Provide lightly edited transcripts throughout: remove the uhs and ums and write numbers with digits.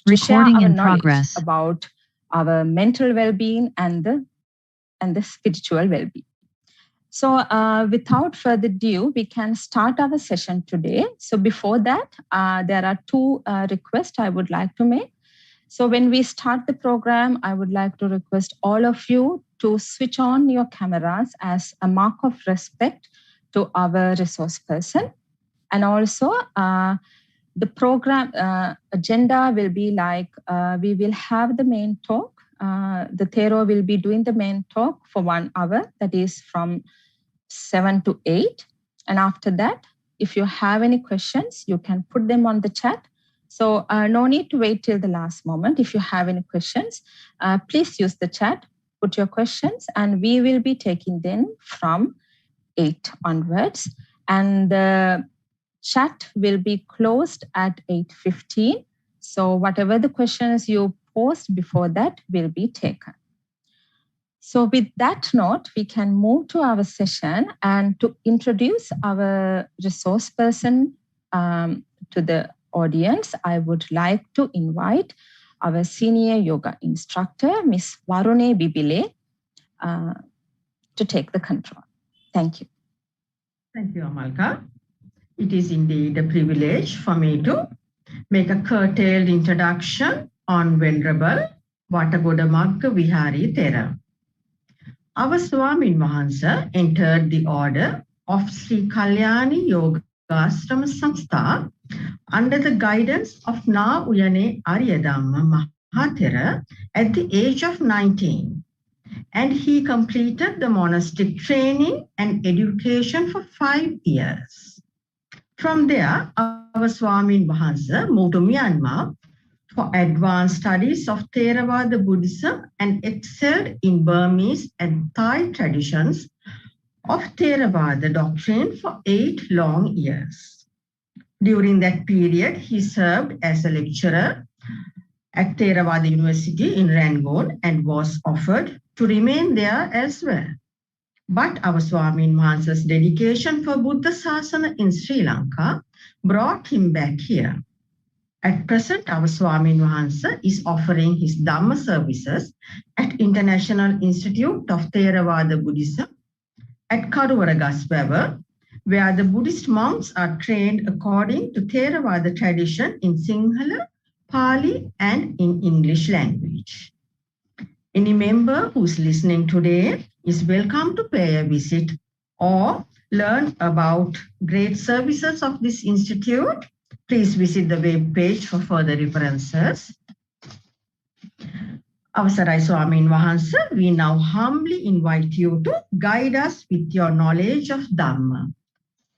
to share Recording our in knowledge progress. about our mental well-being and the spiritual well-being. So without further ado, we can start our session today. So before that, there are two requests I would like to make. So when we start the program, I would like to request all of you to switch on your cameras as a mark of respect to our resource person. And also, the program agenda will be like, we will have the main talk. The Thera will be doing the main talk for 1 hour, that is from 7 to 8. And after that, if you have any questions, you can put them on the chat. So no need to wait till the last moment. If you have any questions, please use the chat, put your questions, and we will be taking them from 8 onwards. And the chat will be closed at 8:15. So whatever the questions you post before that will be taken. So with that note, we can move to our session, and to introduce our resource person to the audience, I would like to invite our senior yoga instructor, Ms. Varune Bibile, to take the control. Thank you. Thank you, Amalka. It is indeed a privilege for me to make a curtailed introduction on Venerable Watagoda Maggavihari Thera. Our Swamin Wahansa entered the order of Sri Kalyani Yoga Ashrama Samstha under the guidance of Na Uyane Aryadhamma Mahathera at the age of 19. And he completed the monastic training and education for 5 years. From there, our Swamin Wahansa moved to Myanmar for advanced studies of Theravada Buddhism and excelled in Burmese and Thai traditions of Theravada doctrine for 8 long years. During that period, he served as a lecturer at Theravada University in Rangoon and was offered to remain there as well. But our Swamin Wahansa's dedication for Buddha Sasana in Sri Lanka brought him back here. At present, our Swamin Wahansa is offering his Dhamma services at International Institute of Theravada Buddhism at Karuwaragaswewa, where the Buddhist monks are trained according to Theravada tradition in Sinhala, Pali, and in English language. Any member who's listening today is welcome to pay a visit or learn about great services of this institute. Please visit the web page for further references. Avasarai Swamin Wahansa, we now humbly invite you to guide us with your knowledge of Dhamma.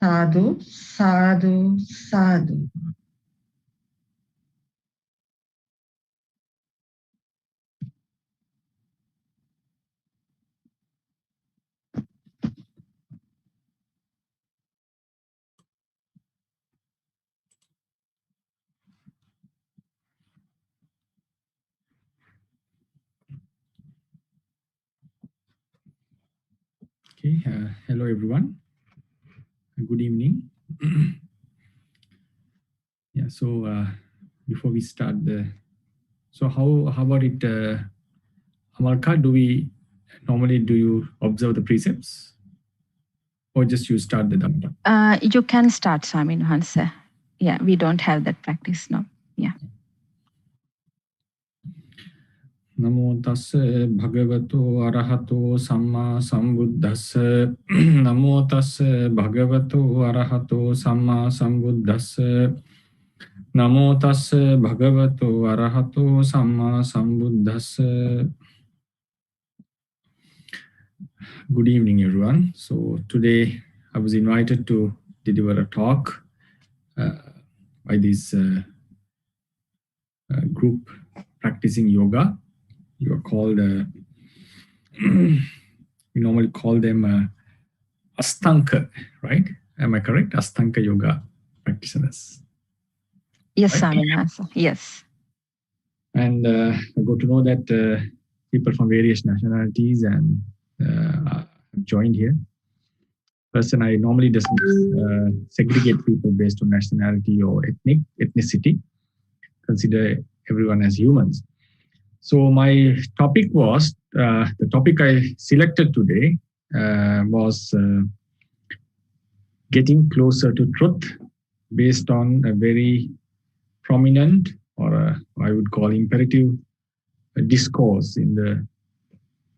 Sadhu, sadhu, sadhu. Okay, hello everyone. Good evening. Yeah, so before we start so how about it, Amalka, do you observe the precepts? Or just you start the Dhamma? You can start, Swamin Wahansa. Yeah, we don't have that practice now. Yeah. Namo tassa bhagavato arahato samma sambuddhassa. Namo tassa bhagavato arahato samma sambuddhassa. Namo tassa bhagavato arahato samma sambuddhassa. Good evening, everyone. So today I was invited to deliver a talk by this group practicing yoga. You are called, we normally call them Ashtanga, right? Am I correct? Ashtanga yoga practitioners. Yes, right? Swamin Wahansa. Yes. And I got to know that people from various nationalities and have joined here. Person, I normally doesn't segregate people based on nationality or ethnicity. Consider everyone as humans. So my topic was, the topic I selected today was getting closer to truth based on a very prominent, or I would call imperative, discourse in the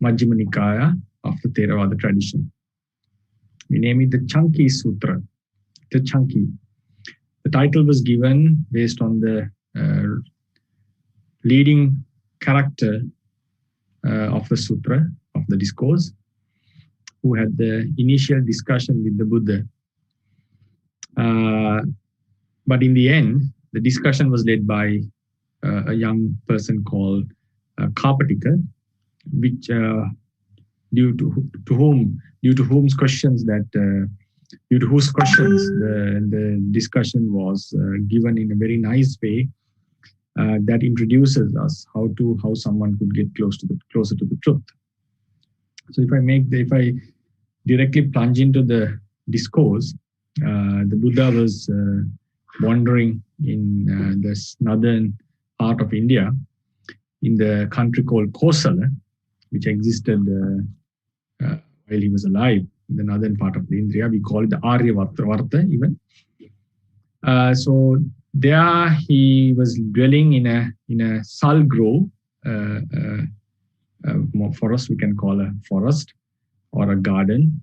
Majjhima Nikaya of the Theravada tradition. We name it the Chunky Sutra, the Chunky. The title was given based on the leading character of the sutra, of the discourse, who had the initial discussion with the Buddha. But in the end, the discussion was led by a young person called Karpatika, which due to whose questions the discussion was given in a very nice way that introduces us how someone could get closer to the truth. So if I directly plunge into the discourse, the Buddha was wandering in this northern part of India, in the country called Kosala, which existed while he was alive in the northern part of the India. We call it the Aryavarta even. So there he was dwelling in a sal grove, forest, we can call a forest or a garden,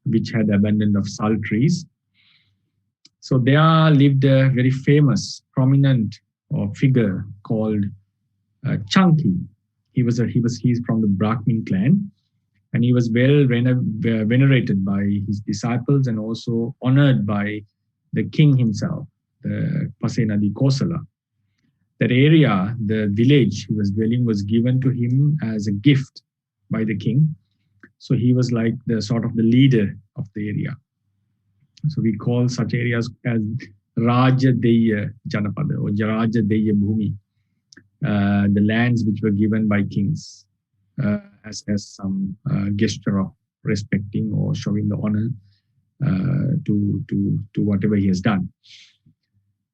which had abundance of sal trees. So there lived a very famous, prominent figure called Chunky. He's from the Brahmin clan, and he was well venerated by his disciples and also honored by the king himself, the Pasenadi Kosala. That area, the village he was dwelling, was given to him as a gift by the king. So he was like the sort of the leader of the area. So we call such areas as Rajadeya Janapada or Rajadeya Bhumi, the lands which were given by kings as some gesture of respecting or showing the honor to whatever he has done.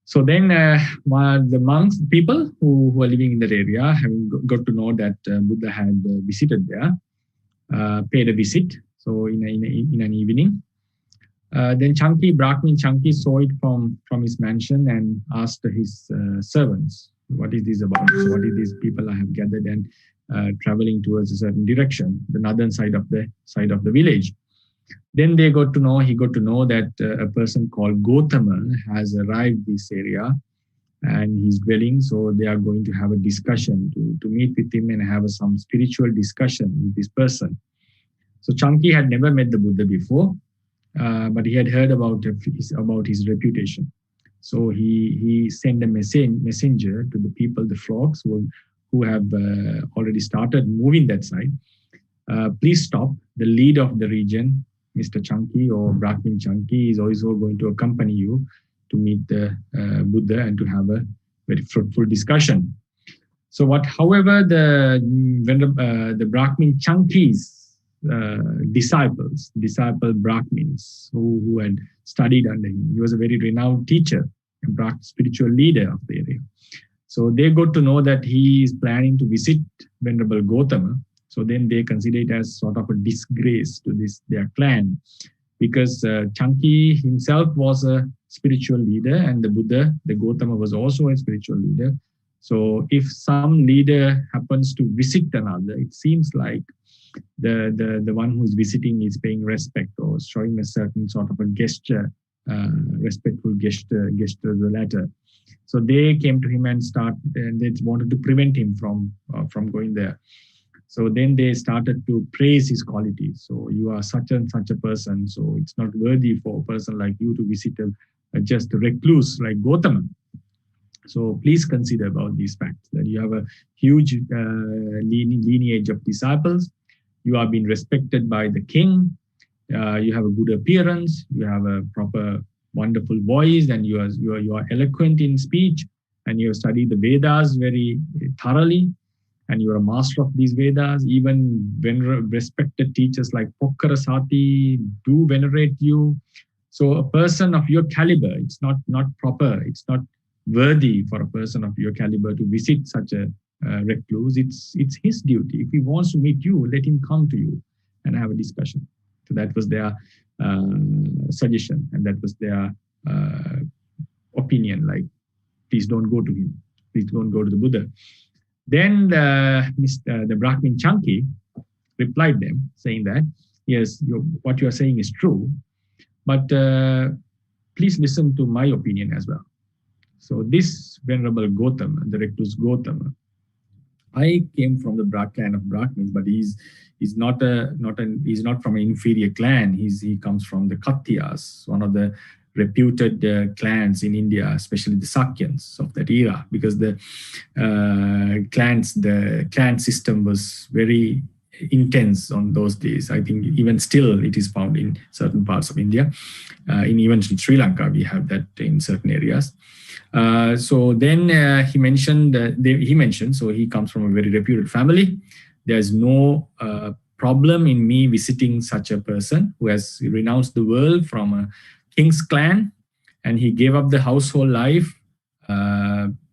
So then the monks, people who were living in that area, having got to know that Buddha had visited there, paid a visit. So in an evening, then Brahmin Chunky saw it from his mansion and asked his servants, what is this about? So what is these people I have gathered and traveling towards a certain direction, the northern side of the village. Then he got to know that a person called Gautama has arrived this area and he's dwelling. So they are going to have a discussion to meet with him and have some spiritual discussion with this person. So Chunky had never met the Buddha before, but he had heard about his reputation. So he sent a messenger to the people, the flocks who have already started moving that side. Please stop. The leader of the region, Mr. Chunky or Brahmin Chunky, is also going to accompany you to meet the Buddha and to have a very fruitful discussion. So however, the Brahmin Chunky's disciple Brahmins who had studied under him, he was a very renowned teacher and spiritual leader of the area. So they got to know that he is planning to visit Venerable Gautama. So then they consider it as sort of a disgrace to their clan, because Chunky himself was a spiritual leader and the Buddha, the Gautama, was also a spiritual leader. So if some leader happens to visit another, it seems like the one who is visiting is paying respect or showing a certain sort of a gesture, respectful gesture to the latter. So they came to him and they wanted to prevent him from going there. So then they started to praise his qualities. So you are such and such a person. So it's not worthy for a person like you to visit just a recluse like Gautama. So please consider about these facts, that you have a huge lineage of disciples. You are being respected by the king. You have a good appearance. You have a proper, wonderful voice, and you are eloquent in speech, and you have studied the Vedas very thoroughly. And you are a master of these Vedas. Even respected teachers like Pokkarasati do venerate you. So a person of your caliber, it's not proper. It's not worthy for a person of your caliber to visit such a recluse. It's his duty. If he wants to meet you, let him come to you and have a discussion. So that was their suggestion, and that was their opinion. Like, please don't go to him. Please don't go to the Buddha. Then the Brahmin Chanki replied them, saying that, yes, what you are saying is true, but please listen to my opinion as well. So this Venerable Gautama, the recluse Gautama, I came from the clan of Brahmins, but he's not from an inferior clan. He comes from the Khattiyas, one of the reputed clans in India, especially the Sakyans of that era, because the clan system was very intense on those days. I think even still it is found in certain parts of India. Even in Sri Lanka, we have that in certain areas. So then he mentioned, so he comes from a very reputed family. There's no problem in me visiting such a person who has renounced the world from a king's clan, and he gave up the household life,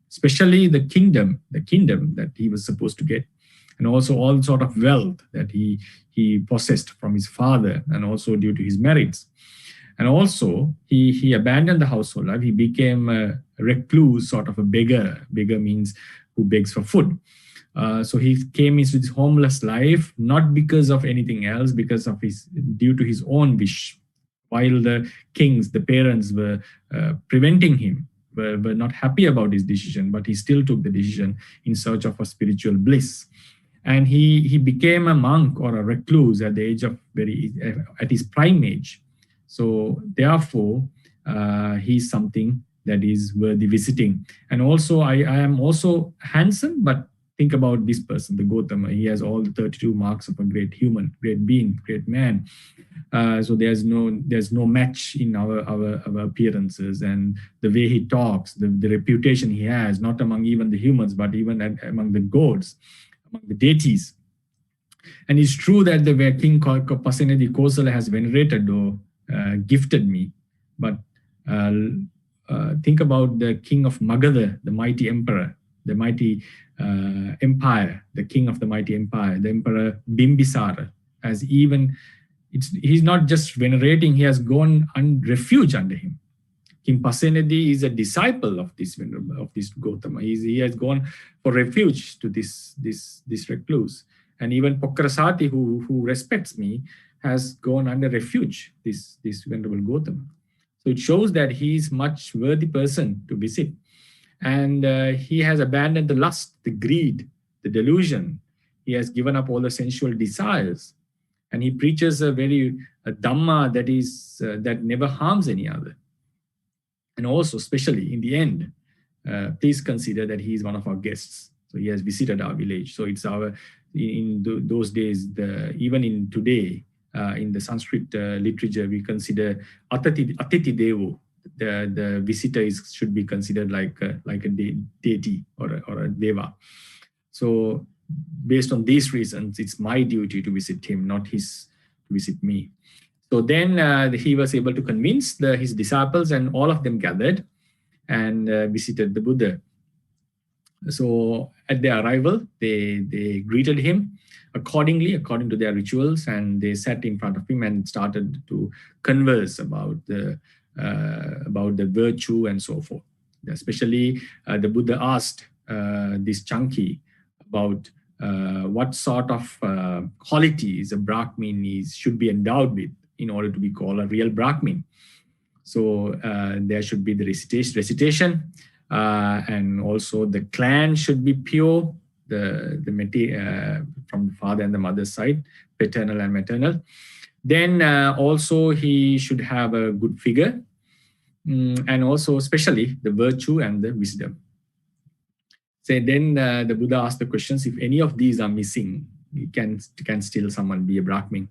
especially the kingdom that he was supposed to get, and also all sort of wealth that he possessed from his father, and also due to his merits. And also he abandoned the household life. He became a recluse, sort of a beggar. Beggar means who begs for food. So he came into this homeless life, not because of anything else, because of due to his own wish. While the kings, the parents were preventing him, were not happy about his decision, but he still took the decision in search of a spiritual bliss. And he became a monk or a recluse at the age of at his prime age. So therefore, he's something that is worthy visiting. And also, I am also handsome, but think about this person, the Gautama. He has all the 32 marks of a great human, great being, great man. So there's no match in our appearances and the way he talks, the reputation he has, not among even the humans, but even among the gods, among the deities. And it's true that the King Pasenadi Kosala has venerated or gifted me, but think about the king of Magadha, the mighty emperor, the mighty empire, the king of the mighty empire, the emperor Bimbisara, he's not just venerating, he has gone refuge under him. King Pasenadi is a disciple of this Gautama. He has gone for refuge to this recluse. And even Pokrasati, who respects me, has gone under refuge, this Venerable Gautama. So it shows that he is much worthy person to visit. And he has abandoned the lust, the greed, the delusion. He has given up all the sensual desires. And he preaches a Dhamma that never harms any other. And also, especially in the end, please consider that he is one of our guests. So he has visited our village. So it's in those days, even in today, in the Sanskrit literature, we consider Atiti Devo. The visitor should be considered like a deity or a deva. So based on these reasons, it's my duty to visit him, not his to visit me. So then he was able to convince his disciples, and all of them gathered and visited the Buddha. So at their arrival, they greeted him according to their rituals, and they sat in front of him and started to converse about the virtue and so forth. Especially the Buddha asked this Chanki about what sort of qualities a Brahmin should be endowed with in order to be called a real Brahmin. So there should be the recitation, and also the clan should be pure, from the father and the mother's side, paternal and maternal. Then also he should have a good figure, and also especially the virtue and the wisdom. So then the Buddha asked the questions, if any of these are missing, can still someone be a Brahmin?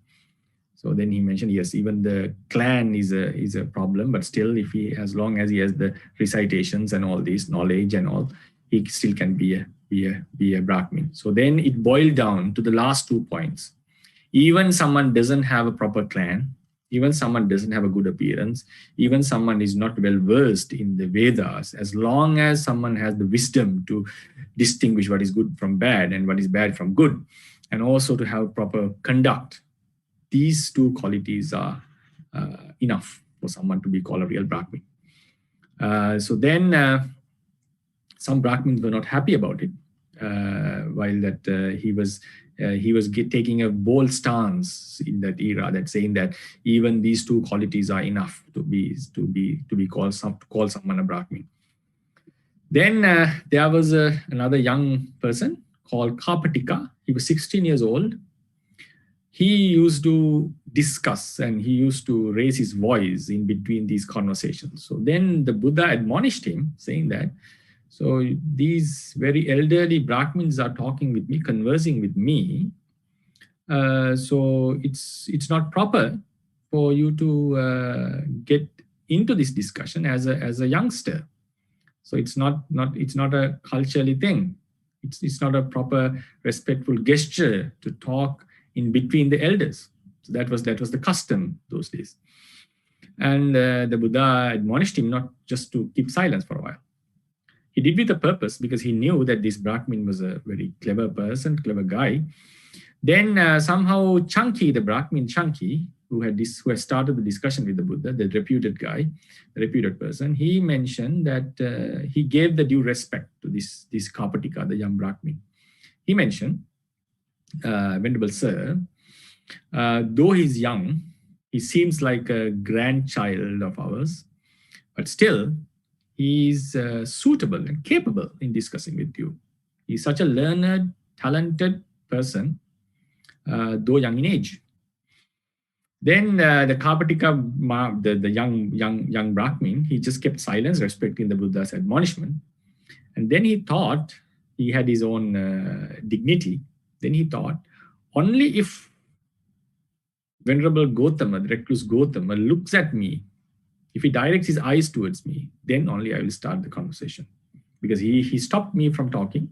So then he mentioned, yes, even the clan is a problem, but still, as long as he has the recitations and all this knowledge and all, he still can be a Brahmin. So then it boiled down to the last 2 points. Even someone doesn't have a proper clan, even someone doesn't have a good appearance, even someone is not well versed in the Vedas, as long as someone has the wisdom to distinguish what is good from bad and what is bad from good, and also to have proper conduct, these two qualities are enough for someone to be called a real Brahmin. So then some Brahmins were not happy about it, while that he was taking a bold stance in that era, that saying that even these two qualities are enough to be called someone a Brahmin. Then there was another young person called Karpatika. He was 16 years old. He used to discuss and he used to raise his voice in between these conversations. So then the Buddha admonished him, saying that, so these very elderly Brahmins are talking with me, conversing with me. So it's not proper for you to get into this discussion as a youngster. So it's not a culturally thing. It's not a proper respectful gesture to talk in between the elders. So that was the custom those days. And the Buddha admonished him not just to keep silence for a while. He did with a purpose, because he knew that this Brahmin was a very clever person, clever guy. Then somehow Chanki, the Brahmin Chanki, who had started the discussion with the Buddha, the reputed guy, the reputed person, he mentioned that he gave the due respect to this Karpatika, the young Brahmin. He mentioned, Venerable Sir, though he's young, he seems like a grandchild of ours, but still, he's suitable and capable in discussing with you. He's such a learned, talented person, though young in age. Then the Karpatika, the young Brahmin, he just kept silence, respecting the Buddha's admonishment. And then he thought, he had his own dignity. Then he thought, only if Venerable Gautama, the recluse Gautama, looks at me, if he directs his eyes towards me, then only I will start the conversation. Because he stopped me from talking.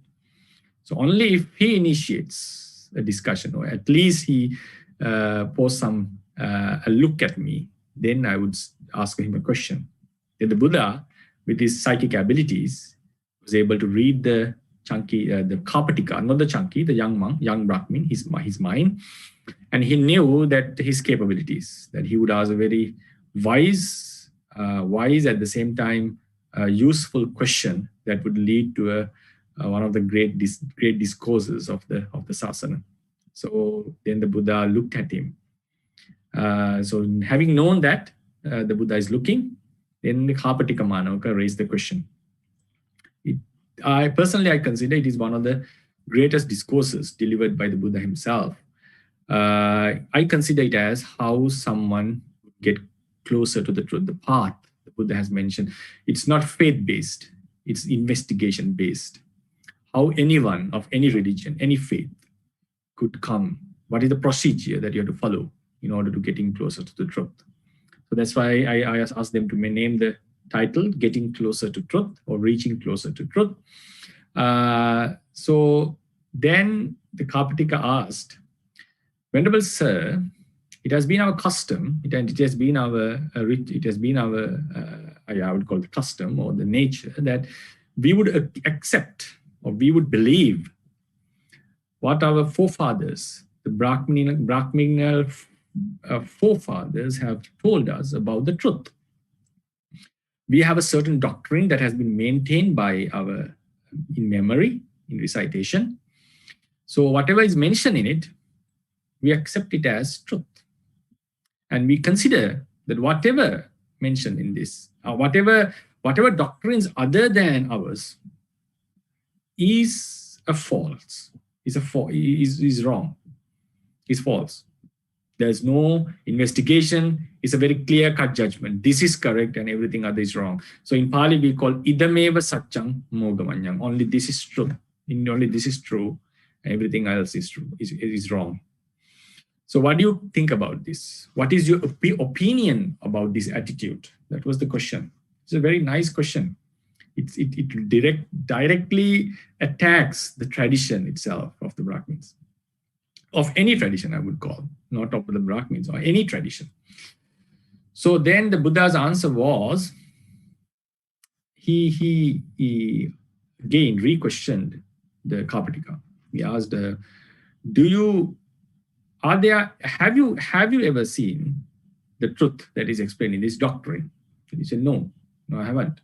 So only if he initiates a discussion, or at least he posts a look at me, then I would ask him a question. Then the Buddha, with his psychic abilities, was able to read the Chanki, the Karpatika, not the Chanki, the young monk, young Brahmin, his mind. And he knew that his capabilities, that he would ask a very wise at the same time useful question that would lead to one of the great discourses of the sasana. So then the Buddha looked at him. So having known that the Buddha is looking, then the Karpatika Manavaka raised the question. I consider it is one of the greatest discourses delivered by the Buddha himself. I consider it as how someone get closer to the truth, the path the Buddha has mentioned. It's not faith-based, it's investigation-based. How anyone of any religion, any faith could come. What is the procedure that you have to follow in order to getting closer to the truth? So that's why I asked them to name the title, Getting Closer to Truth, or Reaching Closer to Truth. So then the Karpatika asked, Venerable Sir, it has been our custom, I would call the custom or the nature, that we would accept or we would believe what our forefathers, the Brahminal forefathers have told us about the truth. We have a certain doctrine that has been maintained by in memory, in recitation. So whatever is mentioned in it, we accept it as truth. And we consider that whatever mentioned in this, whatever doctrines other than ours is a false, is wrong, is false. There's no investigation. It's a very clear-cut judgment. This is correct and everything other is wrong. So in Pali, we call idameva satyam mogamanyam. Only this is true. Only this is true. And everything else is true, is wrong. So what do you think about this? What is your opinion about this attitude? That was the question. It's a very nice question. It directly attacks the tradition itself of the Brahmins. Of any tradition, I would call, not of the Brahmins, or any tradition. So then the Buddha's answer was, he again re-questioned the Kapatika. He asked, have you ever seen the truth that is explained in this doctrine? And he said, no, I haven't.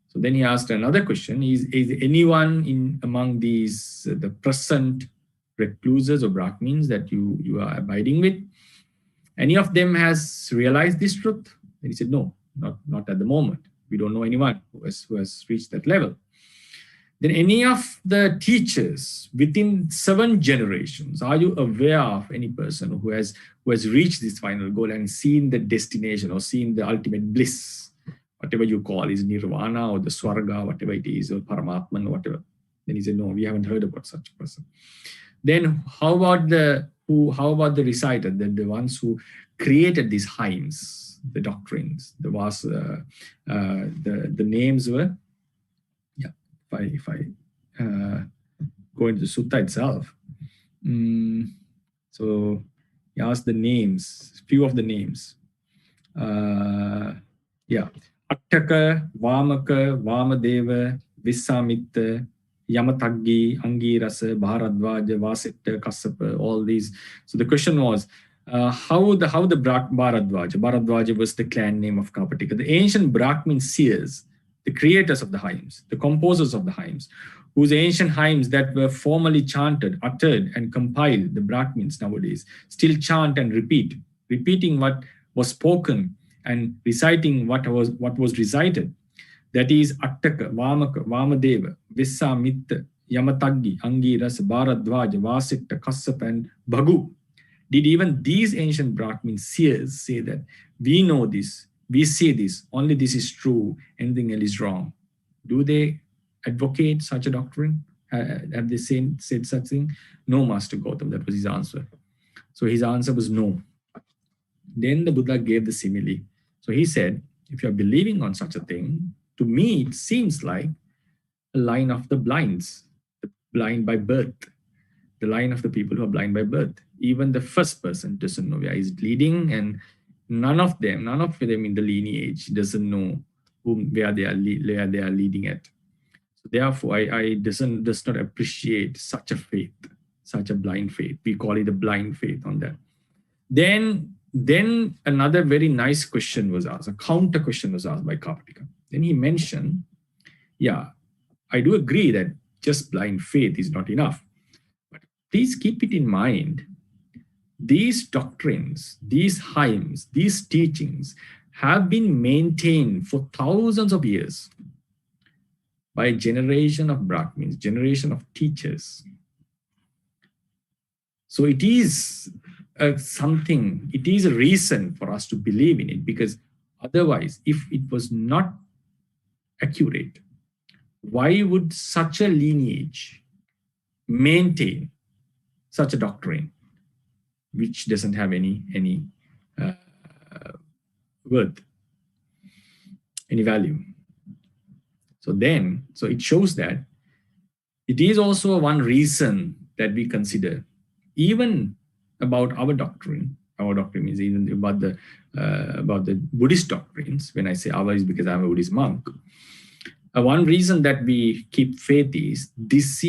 So then he asked another question: Is anyone among these the present recluses or Brahmins that you are abiding with, any of them has realized this truth? And he said, no, not at the moment. We don't know anyone who has reached that level. Then any of the teachers within 7 generations, are you aware of any person who has reached this final goal and seen the destination or seen the ultimate bliss, whatever you call is nirvana or the swarga, whatever it is, or paramatman, whatever? Then he said, no, we haven't heard about such a person. Then how about the reciter, the ones who created these hymns, the doctrines, the names were, if I go into the sutta itself. So he asked the names, few of the names. Attaka, Vamaka, Vamadeva, Visamitta, Yamataggi, Angirasa, Bharadvaja, Vasitta, Kassapa, all these. So the question was, how the Bharadvaja was the clan name of Kapatika. The ancient Brahmin seers, the creators of the hymns, the composers of the hymns, whose ancient hymns that were formally chanted, uttered, and compiled, the Brahmins nowadays still chant and repeating what was spoken and reciting what was recited. That is Attaka, Vamaka, Vamadeva, Visamitta, Yamataggi, Angirasa, Bharadvaja, Vasitta, Kassapa, and Bhagu. Did even these ancient Brahmin seers say that we know this, we see this, only this is true, anything else is wrong? Do they advocate such a doctrine? Have they said such thing? No, Master Gautam, that was his answer. So his answer was no. Then the Buddha gave the simile. So he said, if you're believing on such a thing, to me it seems like a line of the blinds, the blind by birth, the line of the people who are blind by birth. Even the first person doesn't know where he's leading, and none of them in the lineage doesn't know where they are leading at. So therefore, I does not appreciate such a faith, such a blind faith. We call it a blind faith on that. Then another very nice question was asked, a counter question was asked by Kapatika. Then he mentioned, I do agree that just blind faith is not enough. But please keep it in mind, these doctrines, these hymns, these teachings have been maintained for thousands of years by a generation of Brahmins, generation of teachers. So it is something, it is a reason for us to believe in it, because otherwise, if it was not accurate, why would such a lineage maintain such a doctrine which doesn't have any worth, any value? So it shows that it is also one reason that we consider, even about our doctrine. Our doctrine is even about the Buddhist doctrines. When I say our, is because I'm a Buddhist monk. One reason that we keep faith is this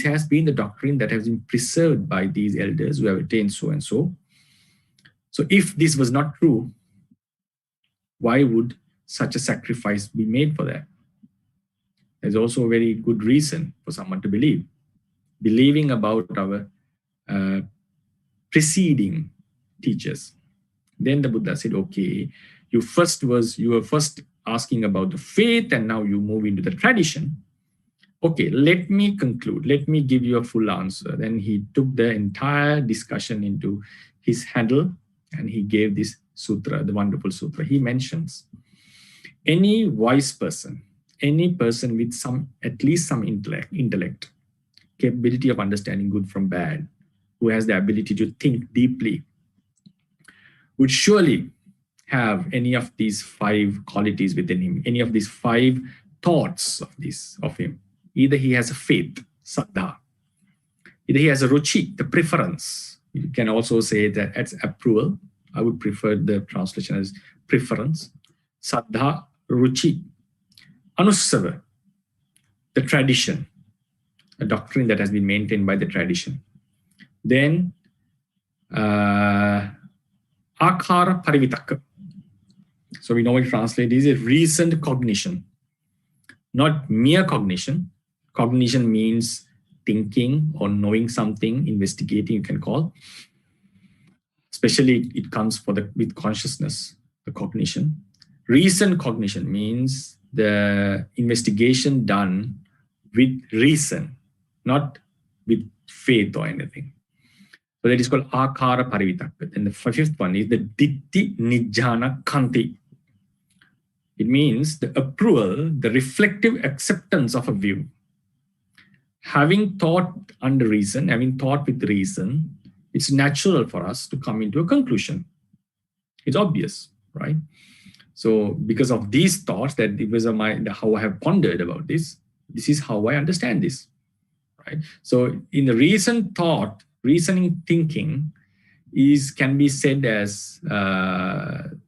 has been the doctrine that has been preserved by these elders who have attained so and so. So if this was not true, why would such a sacrifice be made for that? There's also a very good reason for someone to believe. Believing about our preceding teachers. Then the Buddha said, okay, you were first asking about the faith, and now you move into the tradition. Okay, let me conclude. Let me give you a full answer. Then he took the entire discussion into his handle, and he gave this sutra, the wonderful sutra. He mentions, any wise person, any person with at least some intellect, capability of understanding good from bad, who has the ability to think deeply, would surely have any of these 5 qualities within him, any of these 5 thoughts of him. Either he has a faith, saddha. Either he has a ruchi, the preference. You can also say that as approval, I would prefer the translation as preference. Saddha, ruchi, anussava, the tradition, a doctrine that has been maintained by the tradition. Then akara parivitaka. So we normally translate is a reasoned cognition, not mere cognition. Cognition means thinking or knowing something, investigating, you can call. Especially it comes with consciousness, the cognition. Reasoned cognition means the investigation done with reason, not with faith or anything. So that is called akara parivitaka. And the fifth one is the ditti nijjhana khanti. It means the approval, the reflective acceptance of a view. Having thought under reason, having thought with reason, it's natural for us to come into a conclusion. It's obvious, right? So because of these thoughts, that because of how I have pondered about this, this is how I understand this, right? So in the reason thought, reasoning thinking can be said as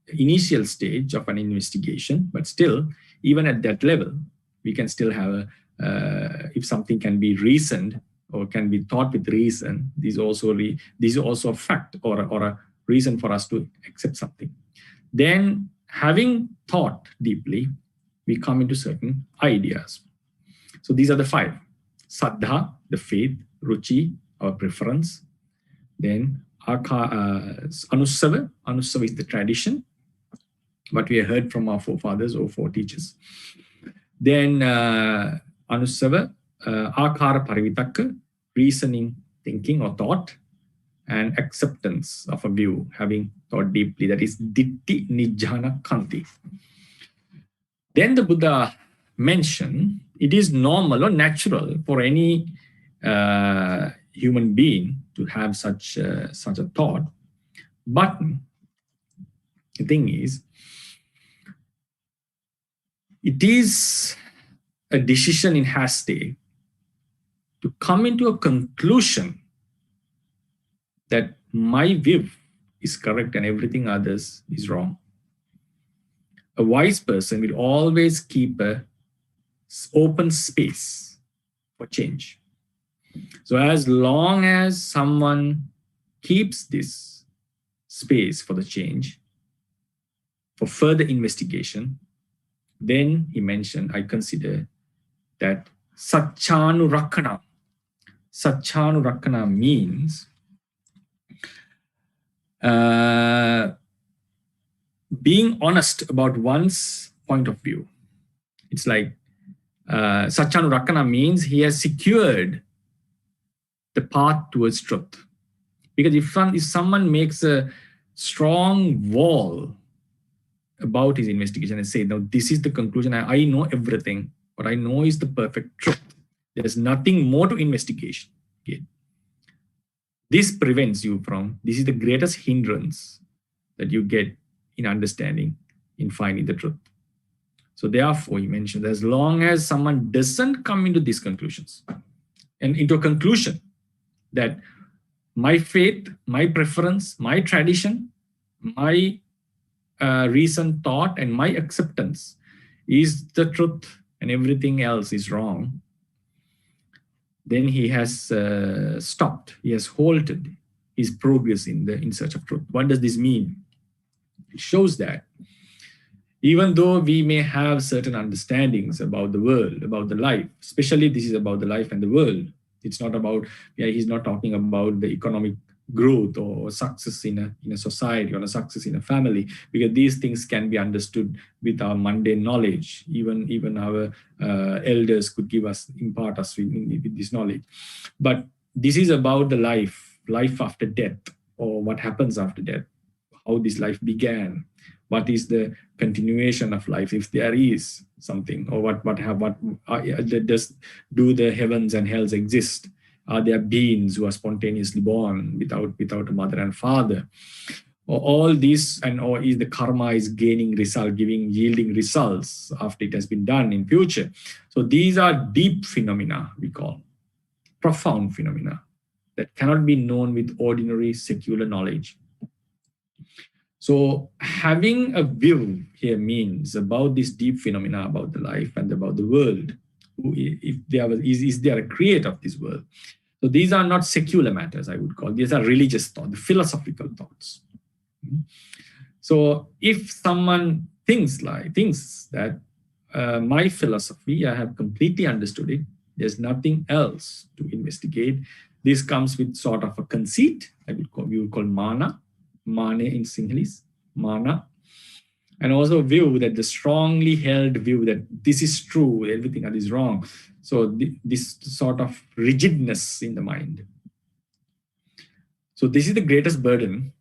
initial stage of an investigation, but still, even at that level, we can still have if something can be reasoned or can be thought with reason, this is also a fact or a reason for us to accept something. Then, having thought deeply, we come into certain ideas. So these are the five. Saddha, the faith, ruchi, our preference. Then anussava. Anussava is the tradition, what we have heard from our forefathers or foreteachers. Then anussava, akara parivitaka, reasoning, thinking or thought, and acceptance of a view, having thought deeply, that is ditti nijjhana khanti. Then the Buddha mentioned it is normal or natural for any human being to have such a thought, but the thing is, it is a decision in haste to come into a conclusion that my view is correct and everything others is wrong. A wise person will always keep an open space for change. So as long as someone keeps this space for the change, for further investigation, then he mentioned, I consider that satchanurakkhana. Satchanurakkhana means being honest about one's point of view. It's like satchanurakkhana means he has secured the path towards truth. Because if someone makes a strong wall about his investigation and say, no, this is the conclusion, I know everything, what I know is the perfect truth. There's nothing more to investigation. Okay. This prevents you from, this is the greatest hindrance that you get in understanding, in finding the truth. So therefore, he mentioned, as long as someone doesn't come into these conclusions and into a conclusion that my faith, my preference, my tradition, my reason, thought, and my acceptance is the truth and everything else is wrong, then he has stopped, he has halted his progress in search of truth. What does this mean? It shows that even though we may have certain understandings about the world, about the life, especially this is about the life and the world. It's not about, he's not talking about the economic growth or success in a society or a success in a family, because these things can be understood with our mundane knowledge. Even our elders could impart us with this knowledge. But this is about the life after death, or what happens after death, how this life began, what is the continuation of life, if there is something, or do the heavens and hells exist? Are there beings who are spontaneously born without a mother and father? Or all this, or is the karma is yielding results after it has been done in future? So these are deep phenomena, we call profound phenomena that cannot be known with ordinary secular knowledge. So having a view here means about this deep phenomena about the life and about the world. If there is there a creator of this world? So these are not secular matters, I would call. These are religious thoughts, philosophical thoughts. So if someone thinks that my philosophy, I have completely understood it, there's nothing else to investigate. This comes with sort of a conceit, we would call mana in Sinhalese, mana. And also view that the strongly held view that this is true, everything else is wrong. So this sort of rigidness in the mind. So this is the greatest burden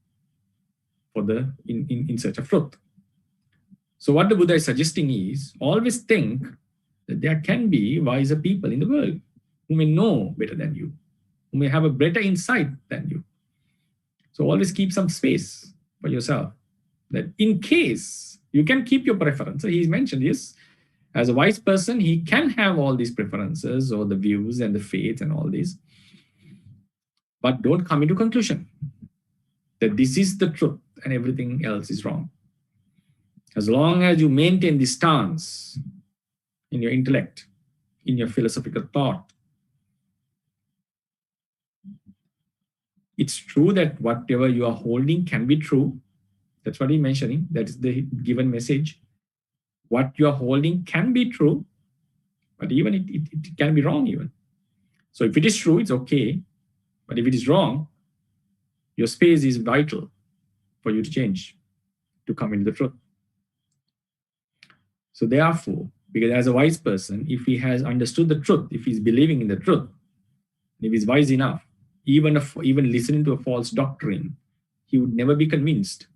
for in search of truth. So what the Buddha is suggesting is always think that there can be wiser people in the world who may know better than you, who may have a better insight than you. So always keep some space for yourself, that in case you can keep your preferences. He's mentioned, yes, as a wise person, he can have all these preferences or the views and the faith and all this, but don't come into conclusion that this is the truth and everything else is wrong. As long as you maintain this stance in your intellect, in your philosophical thought, it's true that whatever you are holding can be true. That's what he's mentioning. That is the given message. What you are holding can be true, but even it can be wrong even. So if it is true, it's okay. But if it is wrong, your space is vital for you to change, to come into the truth. So therefore, because as a wise person, if he has understood the truth, if he's believing in the truth, if he's wise enough, even listening to a false doctrine, he would never be convinced.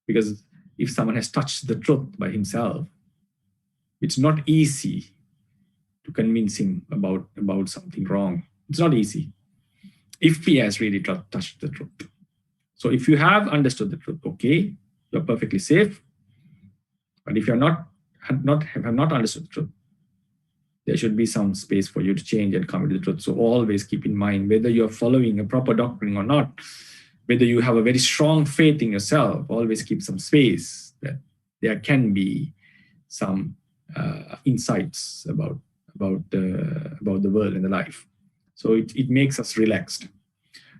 Because if someone has touched the truth by himself, it's not easy to convince him about something wrong. It's not easy if he has really touched the truth. So if you have understood the truth, okay, you're perfectly safe. But if you have not understood the truth, there should be some space for you to change and come into the truth. So always keep in mind whether you're following a proper doctrine or not, whether you have a very strong faith in yourself, always keep some space that there can be some insights about the world and the life. So it makes us relaxed.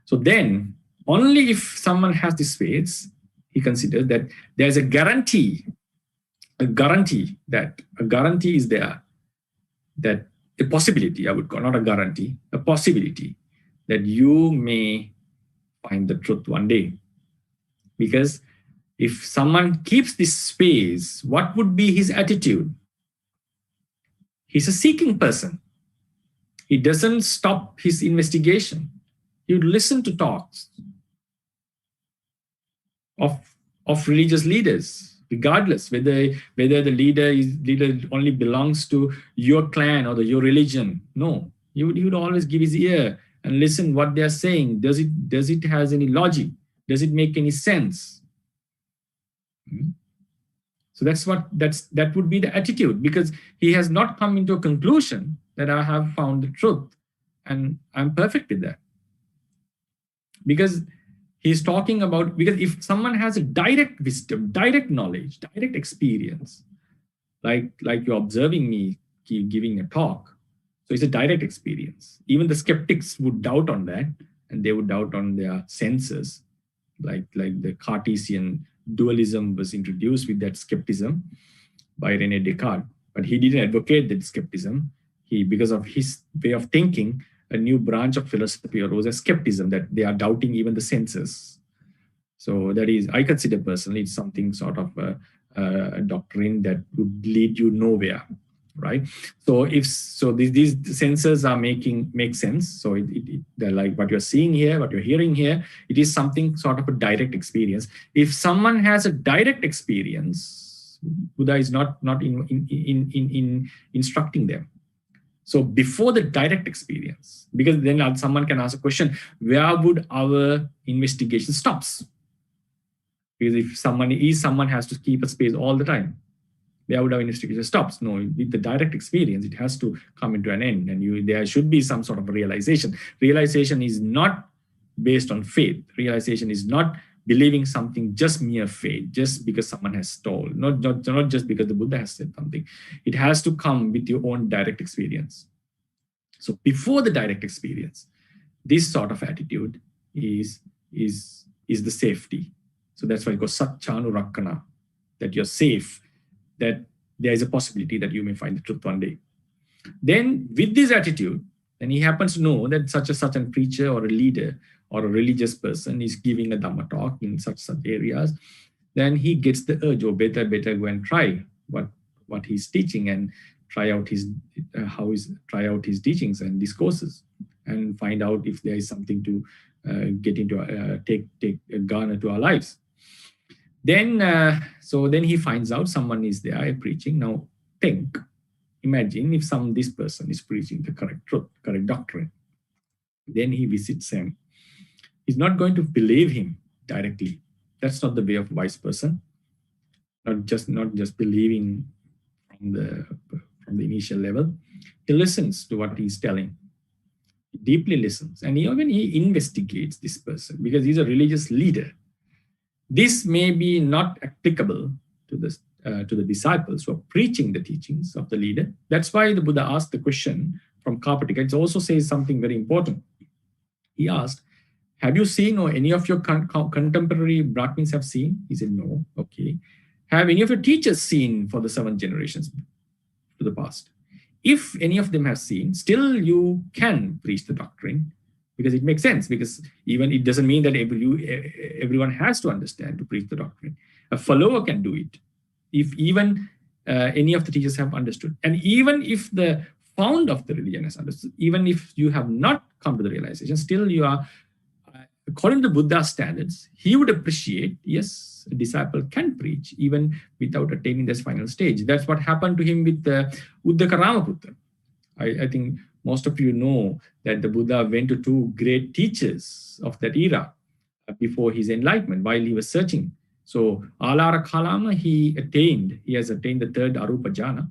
So then, only if someone has this space, he considers that there's a guarantee is there, that a possibility, I would call, not a guarantee, a possibility that you may find the truth one day. Because if someone keeps this space, what would be his attitude? He's a seeking person. He doesn't stop his investigation. He would listen to talks of religious leaders, regardless whether the leader only belongs to your clan or your religion. No, he would always give his ear and listen what they're saying. Does it has any logic? Does it make any sense? So that would be the attitude, because he has not come into a conclusion that I have found the truth and I'm perfect with that. Because he's talking about, because if someone has a direct wisdom, direct knowledge, direct experience, like you're observing me giving a talk, so it's a direct experience. Even the skeptics would doubt on that, and they would doubt on their senses, like the Cartesian dualism was introduced with that skepticism by René Descartes, but he didn't advocate that skepticism. Because of his way of thinking, a new branch of philosophy arose as skepticism, that they are doubting even the senses. So that is, I consider personally, it's something sort of a doctrine that would lead you nowhere, right? So these senses are make sense. So they're like what you're seeing here, what you're hearing here. It is something sort of a direct experience. If someone has a direct experience, Buddha is not in instructing them. So before the direct experience, because then someone can ask a question, where would our investigation stops? Because if someone has to keep a space all the time, where would our investigation stops? No, with the direct experience, it has to come into an end, and there should be some sort of realization. Realization is not based on faith. Realization is not believing something just mere faith, just because someone has told, not just because the Buddha has said something. It has to come with your own direct experience. So before the direct experience, this sort of attitude is the safety. So that's why it goes Satchanu Rakkana, that you're safe, that there is a possibility that you may find the truth one day. Then with this attitude, and he happens to know that such a preacher or a leader or a religious person is giving a Dhamma talk in such areas, then he gets the urge, better go and try what he's teaching and try out his teachings and discourses and find out if there is something to get into, take garner to our lives. Then he finds out someone is there preaching. Now imagine if this person is preaching the correct truth, correct doctrine. Then he visits him. He's not going to believe him directly. That's not the way of a wise person. Not just believing from the initial level. He listens to what he's telling. He deeply listens, and even he investigates this person because he's a religious leader. This may be not applicable to the disciples who are preaching the teachings of the leader. That's why the Buddha asked the question from Kapattika. It also says something very important. He asked, have you seen, or any of your contemporary Brahmins have seen? He said, no. Okay. Have any of your teachers seen for the 7 generations to the past? If any of them have seen, still you can preach the doctrine, because it makes sense, because even it doesn't mean that everyone has to understand to preach the doctrine. A follower can do it if even any of the teachers have understood. And even if the founder of the religion has understood, even if you have not come to the realization, still you are, according to Buddha's standards, he would appreciate, yes, a disciple can preach even without attaining this final stage. That's what happened to him with Uddaka Ramaputra. I think most of you know that the Buddha went to 2 great teachers of that era before his enlightenment, while he was searching. So Alara Kalama, he has attained the 3rd Arupa Jhana,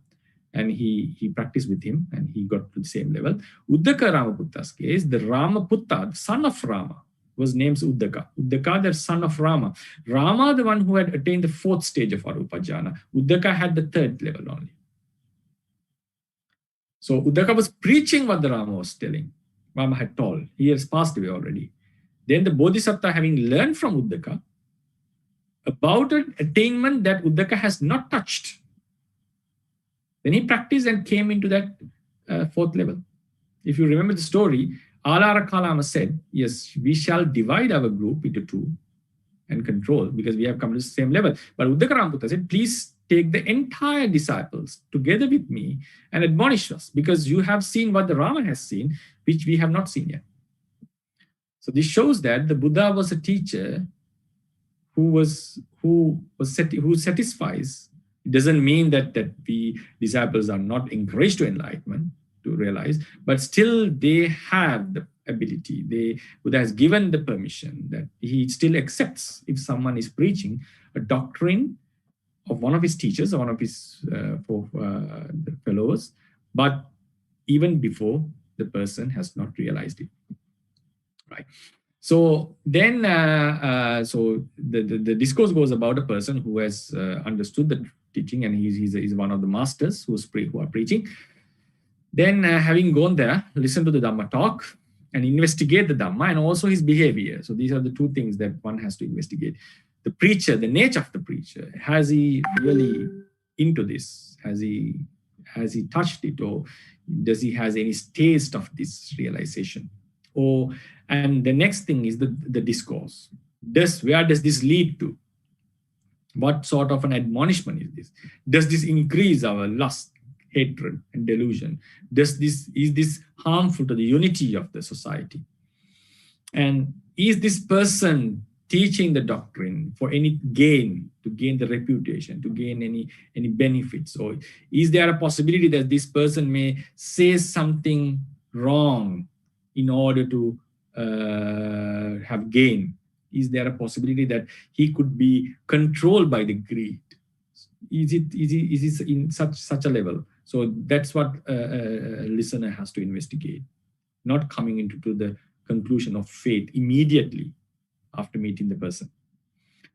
and he practiced with him, and he got to the same level. Uddaka Ramaputra's case, the Ramaputta, the son of Rama, was named Uddaka. Uddaka, the son of Rama. Rama, the one who had attained the 4th stage of Arupa Jhana. Uddaka had the 3rd level only. So Uddaka was preaching what the Rama was telling. Rama had told. He has passed away already. Then the Bodhisattva, having learned from Uddaka about an attainment that Uddaka has not touched, then he practiced and came into that 4th level. If you remember the story, Alara Kalama said, yes, we shall divide our group into 2 and control, because we have come to the same level. But Uddaka Ramaputra said, please take the entire disciples together with me and admonish us, because you have seen what the Rama has seen, which we have not seen yet. So this shows that the Buddha was a teacher who satisfies. It doesn't mean that the disciples are not encouraged to enlightenment, to realize, but still they have the ability. Buddha has given the permission that he still accepts if someone is preaching a doctrine of one of his teachers or one of his the fellows, but even before the person has not realized it, right? So then, so the discourse goes about a person who has understood the teaching, and he's one of the masters who are preaching. Then, having gone there, listen to the Dhamma talk and investigate the Dhamma and also his behavior. So these are the 2 things that one has to investigate. The preacher, the nature of the preacher, has he really into this? Has he touched it, or does he has any taste of this realization? And the next thing is the discourse. Where does this lead to? What sort of an admonishment is this? Does this increase our lust, hatred, and delusion? Is this harmful to the unity of the society? And is this person teaching the doctrine for any gain, to gain the reputation, to gain any benefits? Or is there a possibility that this person may say something wrong in order to have gain? Is there a possibility that he could be controlled by the greed? Is it in such a level? So that's what a listener has to investigate, not coming into the conclusion of faith immediately after meeting the person.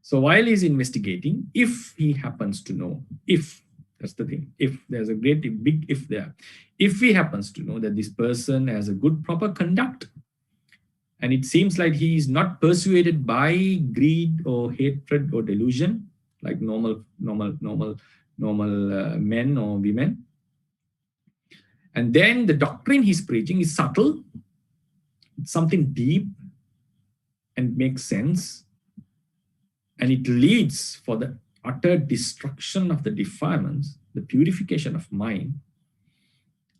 So while he's investigating, if he happens to know, if, that's the thing, if there's a great big if there, if he happens to know that this person has a good proper conduct, and it seems like he is not persuaded by greed or hatred or delusion, like normal men or women. And then the doctrine he's preaching is subtle, it's something deep and makes sense. And it leads for the utter destruction of the defilements, the purification of mind.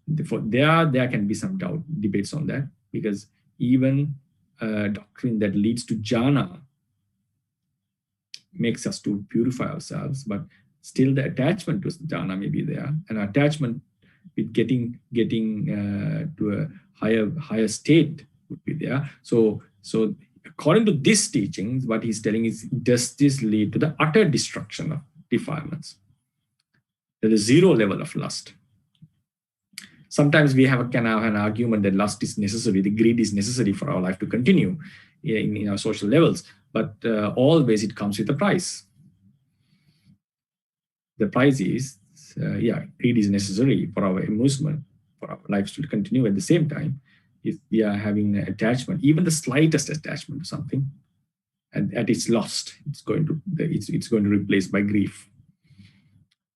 Therefore, there can be some doubt, debates on that, because even a doctrine that leads to jhana makes us to purify ourselves, but still the attachment to jhana may be there, and attachment with getting to a higher state would be there. So according to this teaching, what he's telling is, does this lead to the utter destruction of defilements? There is zero level of lust. Sometimes we can have an argument that lust is necessary, the greed is necessary for our life to continue in our social levels, but always it comes with a price. The price is, greed is necessary for our amusement, for our lives to continue. At the same time, if we are having an attachment, even the slightest attachment to something, and it's lost, it's going to replace by grief.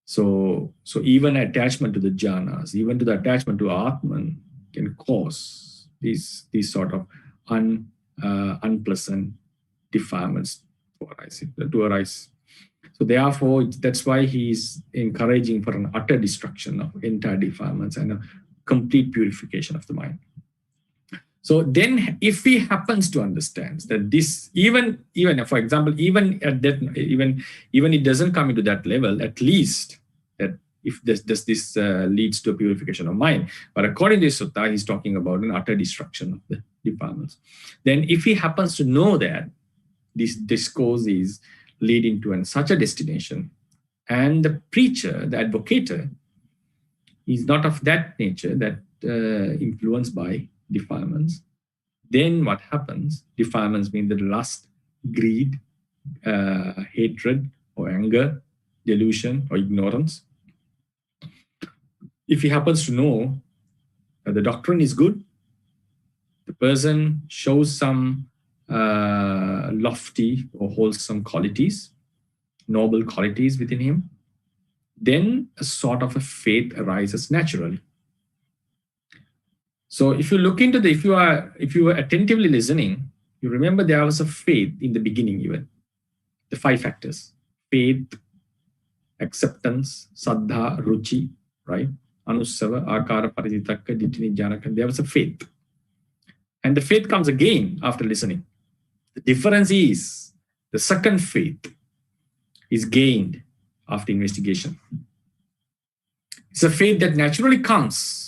So even attachment to the jhanas, even to the attachment to Atman, can cause these sort of unpleasant defilements to arise. So therefore, that's why he's encouraging for an utter destruction of entire defilements and a complete purification of the mind. So then, if he happens to understand that this, even for example, even it doesn't come into that level, at least that if this leads to a purification of mind. But according to the sutta, he's talking about an utter destruction of the defilements. Then, if he happens to know that this discourse is leading to such a destination, and the preacher, the advocator, is not of that nature, that influenced by defilements, then what happens? Defilements mean the lust, greed, hatred or anger, delusion or ignorance. If he happens to know that the doctrine is good, the person shows some lofty or wholesome qualities, noble qualities within him, then a sort of a faith arises naturally. So if you look into if you were attentively listening, you remember there was a faith in the beginning even. The 5 factors: faith, acceptance, saddha, ruchi, right? Anussava, akara, parijitaka, ditthini, jnanaka. There was a faith. And the faith comes again after listening. The difference is the second faith is gained after investigation. It's a faith that naturally comes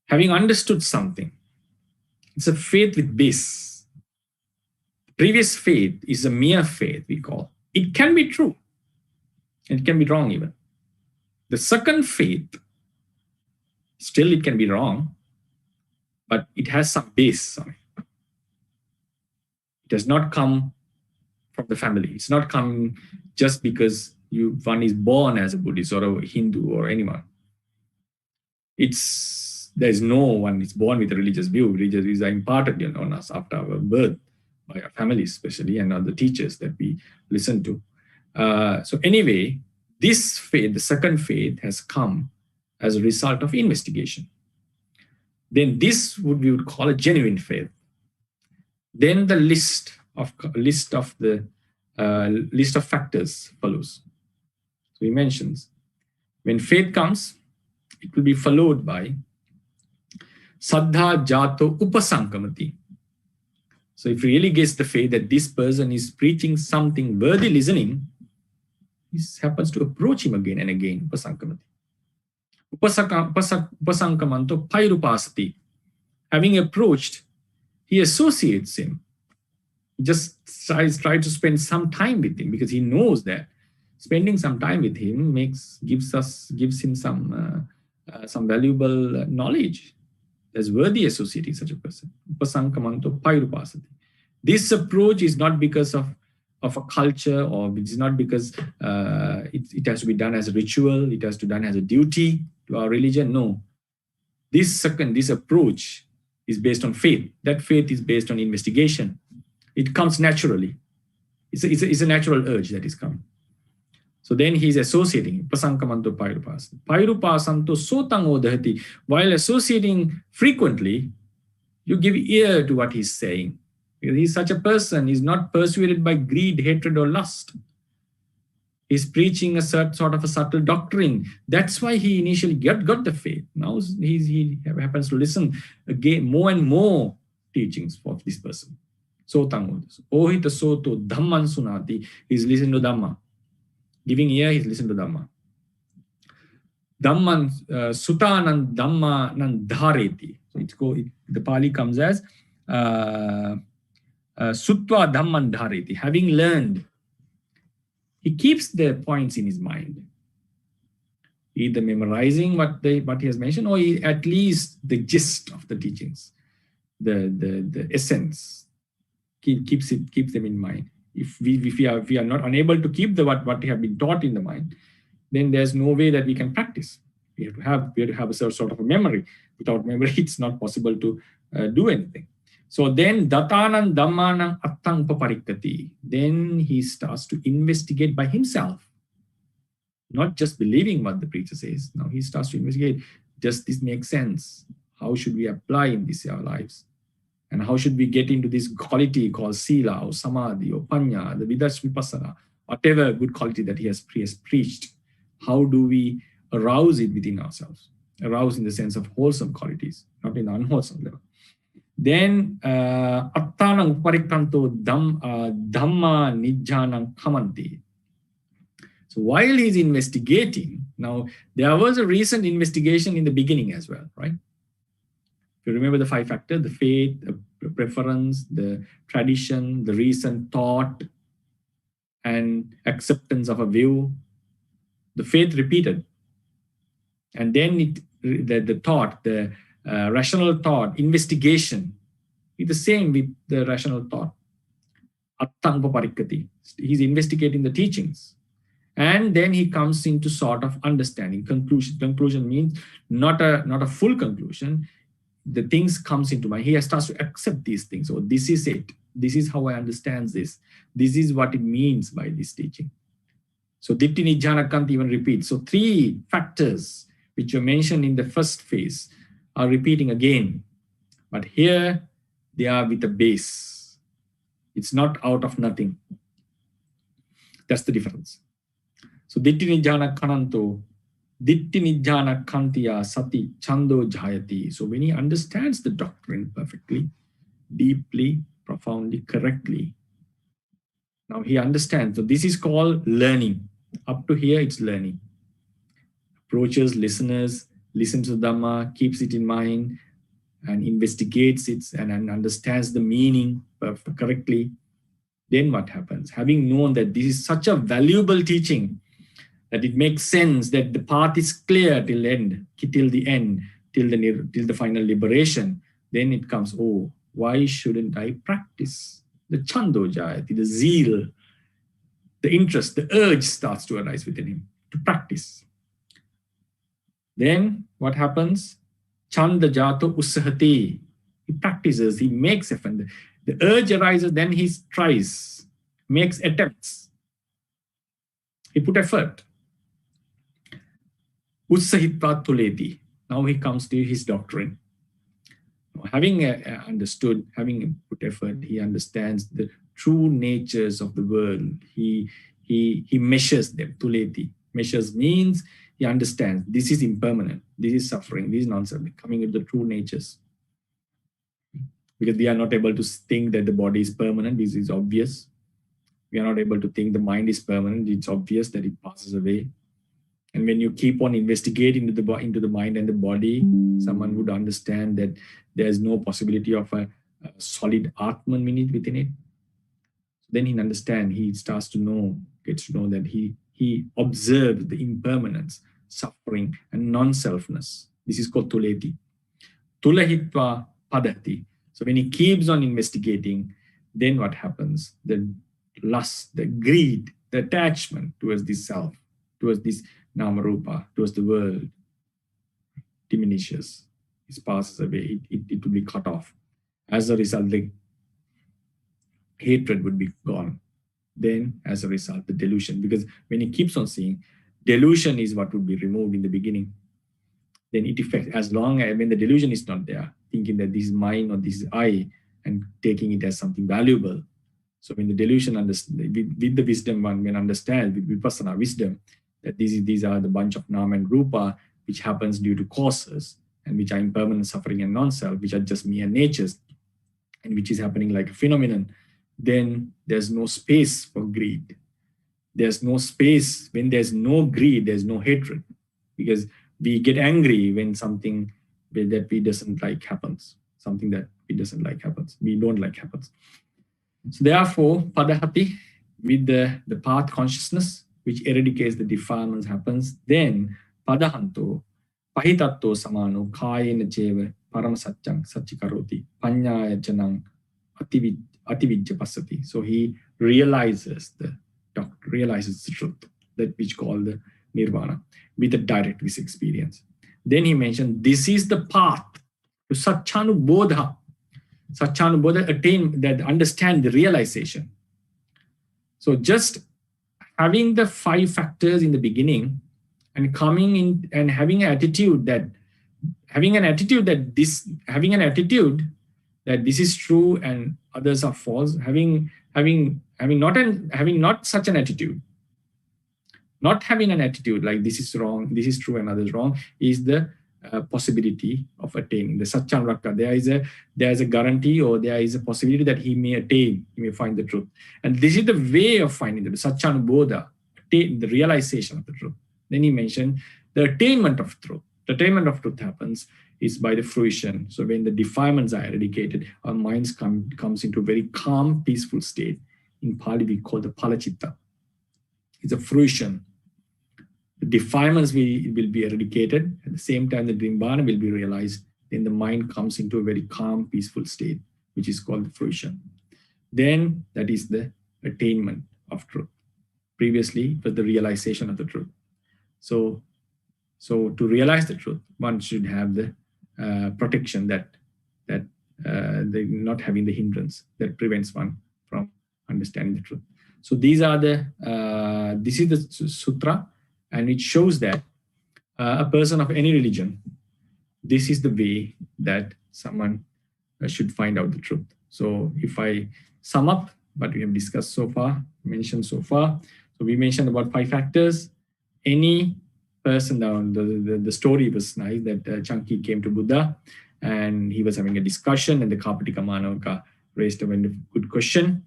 having understood something. It's a faith with base. Previous faith is a mere faith, we call. It can be true. It can be wrong even. The second faith, still it can be wrong, but it has some base on it. It does not come from the family. It's not coming just because one is born as a Buddhist or a Hindu or anyone. There's no one is born with a religious view. Religious views are imparted on us after our birth, by our families especially, and other teachers that we listen to. So anyway, this faith, the second faith, has come as a result of investigation. Then this we would call a genuine faith. Then the list of factors follows. So he mentions, when faith comes, it will be followed by saddha jato upasankamati. So if he really gets the faith that this person is preaching something worthy listening, this happens to approach him again and again, upasankamati. Upasankamanto pairupasati. Having approached, he associates him. He just tries to spend some time with him, because he knows that spending some time with him gives him some valuable knowledge. There's worthy associating such a person. Upasankamanto pairupasati. This approach is not because of of a culture, or it's not because it has to be done as a ritual, it has to be done as a duty to our religion. No. This approach is based on faith. That faith is based on investigation. It comes naturally. It's a natural urge that is coming. So then he's associating prasankamanto pairupasanto. Pairupasanto sotang odahati. While associating frequently, you give ear to what he's saying. Because he's such a person. He's not persuaded by greed, hatred, or lust. He's preaching a sort of a subtle doctrine. That's why he initially got the faith. Now he happens to listen again more and more teachings of this person. Sotang ohita soto dhamman sunati. He's listening to Dhamma. Giving ear, he's listening to Dhamma. Dhamman sutanan dhamma nan dhareti. So the Pali comes as sutva dhamman dhareti. Having learned, he keeps the points in his mind, either memorizing what he has mentioned, or at least the gist of the teachings, the essence. Keeps them in mind. If we are not unable to keep what we have been taught in the mind, then there's no way that we can practice. We have to have a sort of a memory. Without memory, it's not possible to do anything. So then datanan dhammanang attang paparikati. Then he starts to investigate by himself, not just believing what the preacher says. Now he starts to investigate, does this make sense? How should we apply in our lives? And how should we get into this quality called sila or samadhi or panya, the vidas vipassana, whatever good quality that he has preached? How do we arouse it within ourselves? Arouse in the sense of wholesome qualities, not in the unwholesome level. Then attanang uparikanto dhamma nijjanang kamanti. So while he's investigating, now there was a recent investigation in the beginning as well, right? If you remember the 5 factors, the faith, the preference, the tradition, the recent thought, and acceptance of a view, the faith repeated. And then the thought, the rational thought, investigation, is the same with the rational thought. Attanga parikati. He's investigating the teachings. And then he comes into sort of understanding, conclusion. Conclusion means not a full conclusion. The things comes into mind. He starts to accept these things. Oh, this is it. This is how I understand this. This is what it means by this teaching. So Ditti Nijjhana Kanti even repeats. So 3 factors which were mentioned in the first phase are repeating again. But here they are with a base. It's not out of nothing. That's the difference. So Ditti Nijjhana Kananto, Ditti Nijjhana Kantiya Sati Chando Jayati. So when he understands the doctrine perfectly, deeply, profoundly, correctly, now he understands. So this is called learning. Up to here, it's learning. Approaches listeners, listens to Dhamma, keeps it in mind, and investigates it and understands the meaning correctly. Then what happens? Having known that this is such a valuable teaching, that it makes sense, that the path is clear till the end, till the final liberation, then it comes, oh, why shouldn't I practice? The chando jayati, the zeal, the interest, the urge starts to arise within him to practice. Then what happens? Chanda jato usahati. He practices, he makes effort. The urge arises, then he tries, makes attempts. He put effort. Ussahitva tuleti. Now he comes to his doctrine. Having understood, having put effort, he understands the true natures of the world. He measures them. Tuleti. Measures means he understands this is impermanent, this is suffering, this is non-suffering, coming into the true natures. Because we are not able to think that the body is permanent, this is obvious. We are not able to think the mind is permanent, it's obvious that it passes away. And when you keep on investigating into the mind and the body, someone would understand that there is no possibility of a solid Atman within it. Then he understands, he starts to know, gets to know that he observes the impermanence, suffering, and non-selfness. This is called tuleti. Tulahitva padati. So when he keeps on investigating, then what happens? Then lust, the greed, the attachment towards this self, towards this nama rupa, towards the world, diminishes. It passes away. It will be cut off. As a result, the hatred would be gone. Then, as a result, the delusion, because when he keeps on seeing, delusion is what would be removed in the beginning. Then it affects, as long as when the delusion is not there, thinking that this is mine or this is I, and taking it as something valuable. So when the delusion with the wisdom one, when understand with vipassana wisdom, that these are the bunch of nama and rupa, which happens due to causes, and which are impermanent suffering and non-self, which are just mere natures, and which is happening like a phenomenon, then there's no space for greed. There's no space. When there's no greed, there's no hatred, because we get angry when something that we doesn't like happens, something that we doesn't like happens, we don't like happens. So therefore, padahati, with the path consciousness, which eradicates the defilements happens, then padahanto, pahitatto samano, kayena jeva, paramasatchang, sachikaroti, panyaya janang, ativijja pasati. So he realizes the truth, that which called the nirvana, with a direct this experience. Then he mentioned, this is the path to satchanubodha. Satchanubodha, attain, that understand the realization. So just having the 5 factors in the beginning and coming in and having an attitude that this is true and others are false, having not such an attitude, not having an attitude like this is wrong, this is true and others wrong, is the possibility of attaining the satchanrakka. There is a guarantee, or there is a possibility that he may attain, he may find the truth. And this is the way of finding the satchanubodha, the realization of the truth. Then he mentioned the attainment of truth. The attainment of truth happens is by the fruition. So when the defilements are eradicated, our minds comes into a very calm, peaceful state. In Pali, we call the palachitta. It's a fruition. The defilements will be eradicated. At the same time, the nibbana will be realized. Then the mind comes into a very calm, peaceful state, which is called the fruition. Then that is the attainment of truth. Previously, it was the realization of the truth. So to realize the truth, one should have the protection that not having the hindrance that prevents one from understanding the truth. So these are this is the sutra, and it shows that a person of any religion, this is the way that someone should find out the truth. So if I sum up what we have discussed so far, mentioned so far, so we mentioned about 5 factors. Any person, the story was nice that Chunky came to Buddha and he was having a discussion, and the Kapatika Manavaka raised a very good question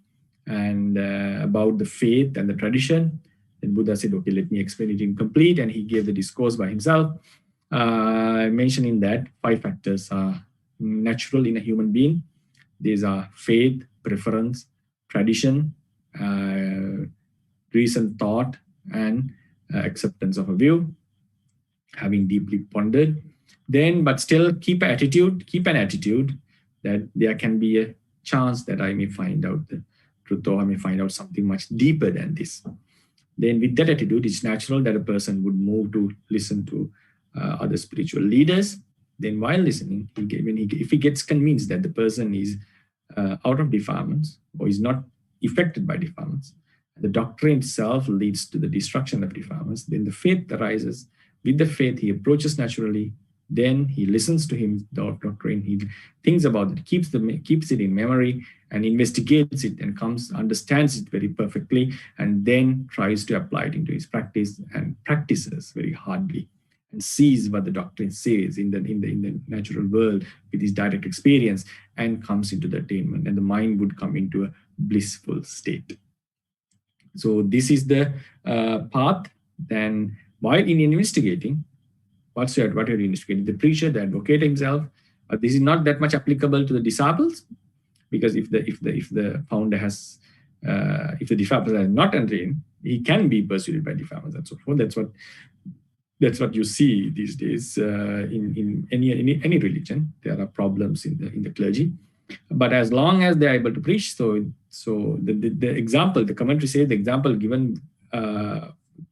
and about the faith and the tradition. And Buddha said, okay, let me explain it incomplete, and he gave the discourse by himself, mentioning that 5 factors are natural in a human being. These are faith, preference, tradition, recent thought, and acceptance of a view, having deeply pondered. Then, but still keep an attitude that there can be a chance that I may find out the truth, or I may find out something much deeper than this. Then with that attitude, it's natural that a person would move to listen to other spiritual leaders. Then while listening, if he gets convinced that the person is out of defilements or is not affected by defilements, the doctrine itself leads to the destruction of defilements, then the faith arises. With the faith, he approaches naturally. Then he listens to him, the doctrine, he thinks about it, keeps it in memory, and investigates it, and understands it very perfectly, and then tries to apply it into his practice, and practices very hardly, and sees what the doctrine says in the natural world with his direct experience, and comes into the attainment, and the mind would come into a blissful state. So this is the path. Then while in investigating, what are you investigating? The preacher, the advocate himself. This is not that much applicable to the disciples, because if the founder has, if the disciples are not attained, he can be persuaded by defilements and so forth. That's what you see these days in any religion. There are problems in the clergy, but as long as they are able to preach, so So the example, the commentary says the example given,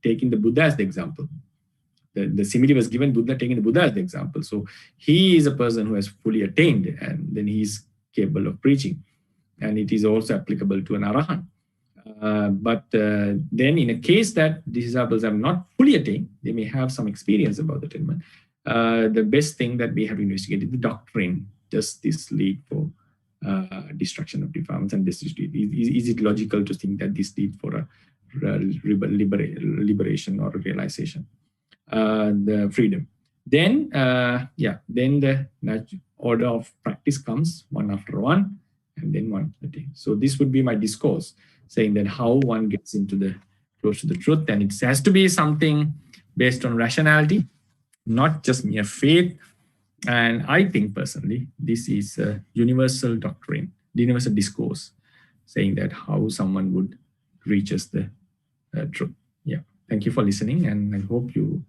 taking the Buddha as the example. The simile was given Buddha, taking the Buddha as the example. So he is a person who has fully attained, and then he is capable of preaching. And it is also applicable to an Arahant. But then in a case that the disciples have not fully attained, they may have some experience about the attainment. The best thing that we have investigated the doctrine. Does this lead for destruction of defilements, and is it logical to think that this leads for a liberation or realization, the freedom? Then, then the order of practice comes one after one, and then one at a time. So this would be my discourse, saying that how one gets into the close to the truth, and it has to be something based on rationality, not just mere faith. And I think personally, this is a universal doctrine, the universal discourse, saying that how someone would reaches the truth. Yeah, thank you for listening, and I hope you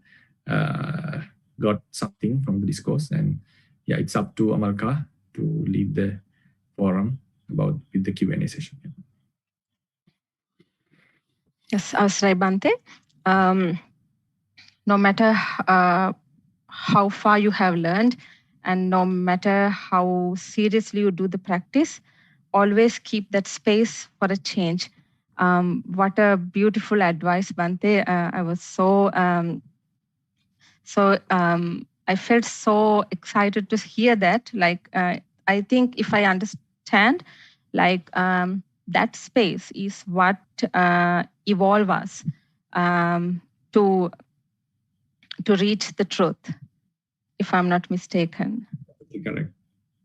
got something from the discourse. And yeah, it's up to Amalka to lead the forum with the Q&A session. Yes, Avasrai Bante. No matter how far you have learned, and no matter how seriously you do the practice, always keep that space for a change. What a beautiful advice, Bante. I was I felt so excited to hear that. Like, I think if I understand, like, that space is what evolve us to reach the truth, if I'm not mistaken. Correct.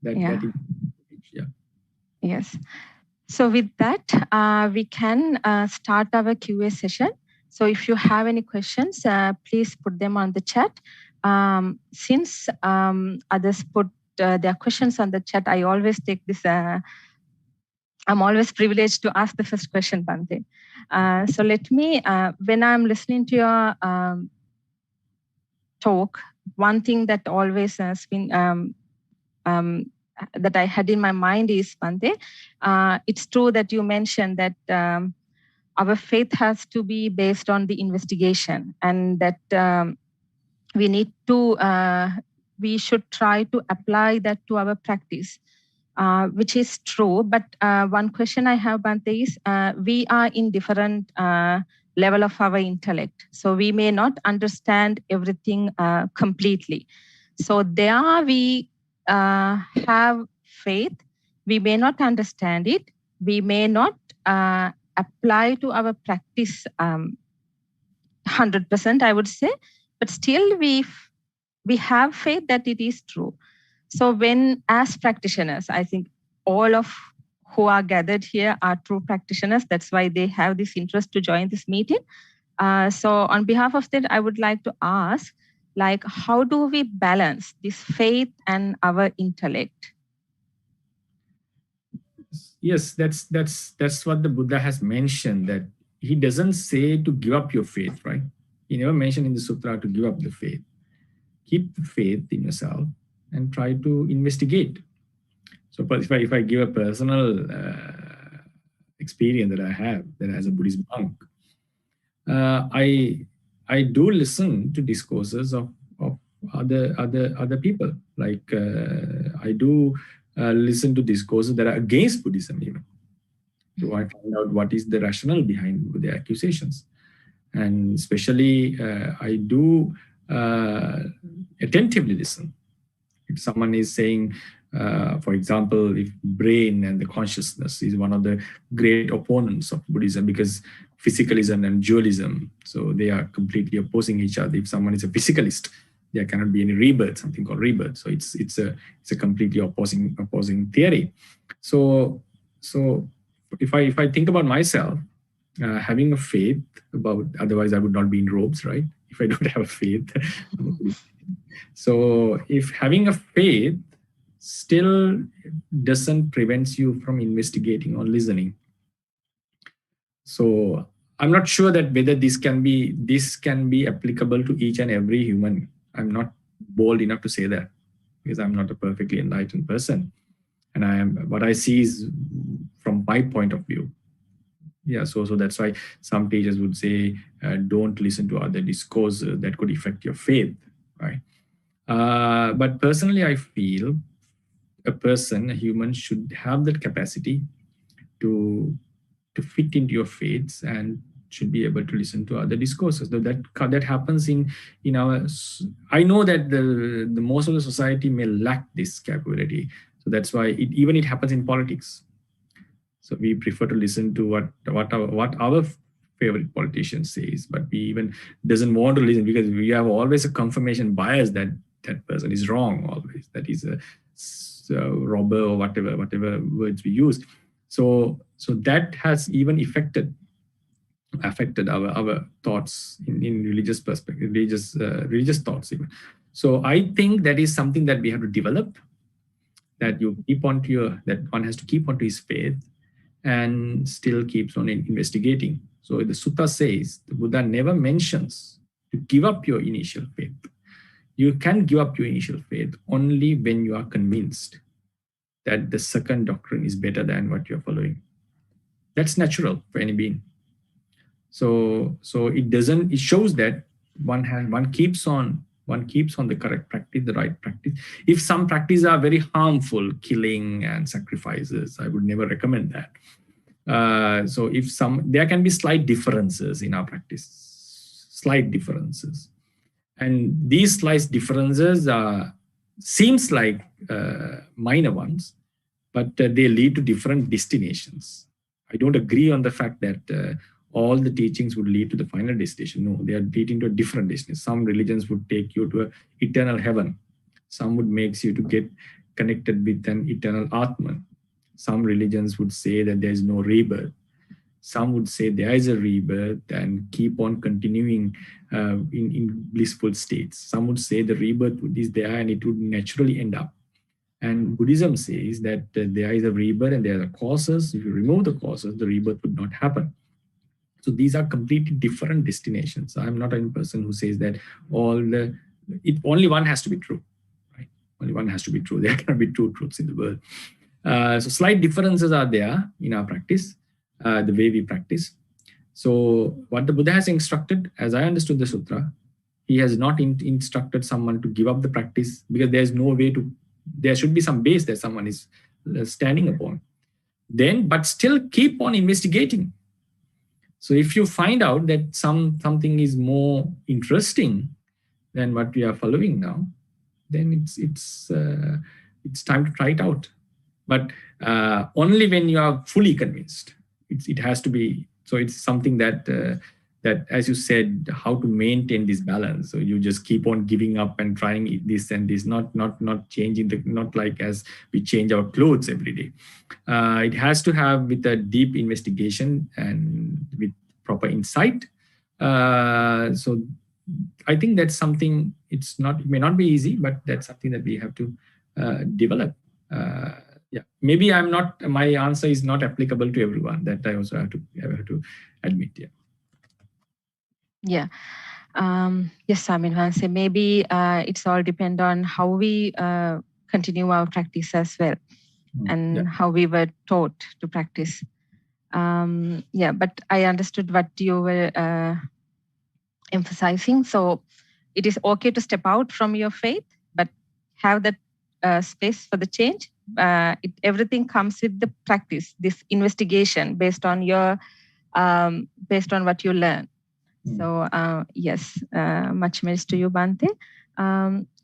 Yeah. Yeah. Yes. So with that, we can start our QA session. So if you have any questions, please put them on the chat. Since others put their questions on the chat, I always take this. I'm always privileged to ask the first question, Bante. So let me, when I'm listening to your talk, one thing that always has been that I had in my mind is, Bante, it's true that you mentioned that our faith has to be based on the investigation, and that we need to, we should try to apply that to our practice, which is true. But one question I have, Bante, is we are in different level of our intellect. So we may not understand everything completely. So there we have faith. We may not understand it. We may not apply to our practice 100%, I would say. But still we have faith that it is true. So when, as practitioners, I think all of who are gathered here are true practitioners. That's why they have this interest to join this meeting. So on behalf of that, I would like to ask, like, how do we balance this faith and our intellect? Yes, that's what the Buddha has mentioned, that he doesn't say to give up your faith, right? He never mentioned in the sutra to give up the faith. Keep the faith in yourself and try to investigate. So if I give a personal experience that I have, that as a Buddhist monk, I do listen to discourses of other people. Like I do listen to discourses that are against Buddhism even. So I find out what is the rationale behind the accusations. And especially I do attentively listen. If someone is saying, for example, if brain and the consciousness is one of the great opponents of Buddhism, because physicalism and dualism, so they are completely opposing each other. If someone is a physicalist, there cannot be any rebirth, something called rebirth. So it's a completely opposing theory. So if I think about myself, having a faith about, otherwise I would not be in robes, right? If I don't have a faith. So if having a faith still doesn't prevent you from investigating or listening. So I'm not sure that whether this can be applicable to each and every human. I'm not bold enough to say that, because I'm not a perfectly enlightened person. And what I see is from my point of view. Yeah, so that's why some teachers would say, don't listen to other discourses that could affect your faith, right? But personally, I feel a human should have that capacity to fit into your faiths and should be able to listen to other discourses. Though that happens in our. I know that the most of the society may lack this capability, so that's why it happens in politics. So we prefer to listen to what our favorite politician says, but we even doesn't want to listen because we have always a confirmation bias that that person is wrong always, that he's a robber or whatever words we use. So that has even affected our thoughts in religious perspective, religious thoughts even. So I think that is something that we have to develop, that one has to keep on to his faith and still keeps on investigating. So the sutta says, the Buddha never mentions to give up your initial faith. You can give up your initial faith only when you are convinced that the second doctrine is better than what you're following. That's natural for any being. So it shows that one keeps on the correct practice, the right practice. If some practices are very harmful, killing and sacrifices, I would never recommend that. So there can be slight differences in our practice, slight differences. And these slight differences seems like minor ones, but they lead to different destinations. I don't agree on the fact that all the teachings would lead to the final destination. No, they are leading to a different destination. Some religions would take you to an eternal heaven. Some would make you to get connected with an eternal Atman. Some religions would say that there is no rebirth. Some would say there is a rebirth and keep on continuing in blissful states. Some would say the rebirth is there and it would naturally end up. And Buddhism says that there is a rebirth and there are causes. If you remove the causes, the rebirth would not happen. So these are completely different destinations. I'm not a person who says that only one has to be true, right? Only one has to be true. There cannot be two truths in the world. So slight differences are there in our practice, the way we practice. So what the Buddha has instructed, as I understood the sutra, he has not instructed someone to give up the practice because there's no way to. There should be some base that someone is standing upon. But still keep on investigating. So if you find out that something is more interesting than what we are following now, then it's time to try it out. But only when you are fully convinced. It has to be. So it's something that as you said, how to maintain this balance. So you just keep on giving up and trying this and this, not changing not like as we change our clothes every day. It has to have with a deep investigation and with proper insight. So I think that's something. It may not be easy, but that's something that we have to develop. Yeah, maybe my answer is not applicable to everyone. That I also have to admit. Yeah. Yeah. Yes, I mean, maybe it's all depend on how we continue our practice as well, and how we were taught to practice. But I understood what you were emphasizing. So it is okay to step out from your faith, but have that space for the change. Everything comes with the practice, this investigation based on what you learn. So yes, much mercy to you, Bhante.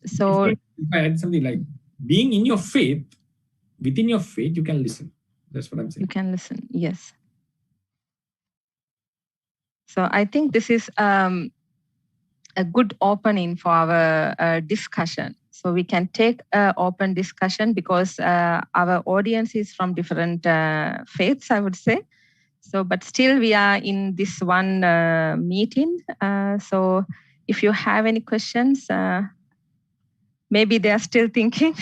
So if I add something like being in your faith, within your faith, you can listen. That's what I'm saying. You can listen, yes. So I think this is a good opening for our discussion. So we can take an open discussion because our audience is from different faiths, I would say. So, but still we are in this one meeting. So if you have any questions, maybe they are still thinking.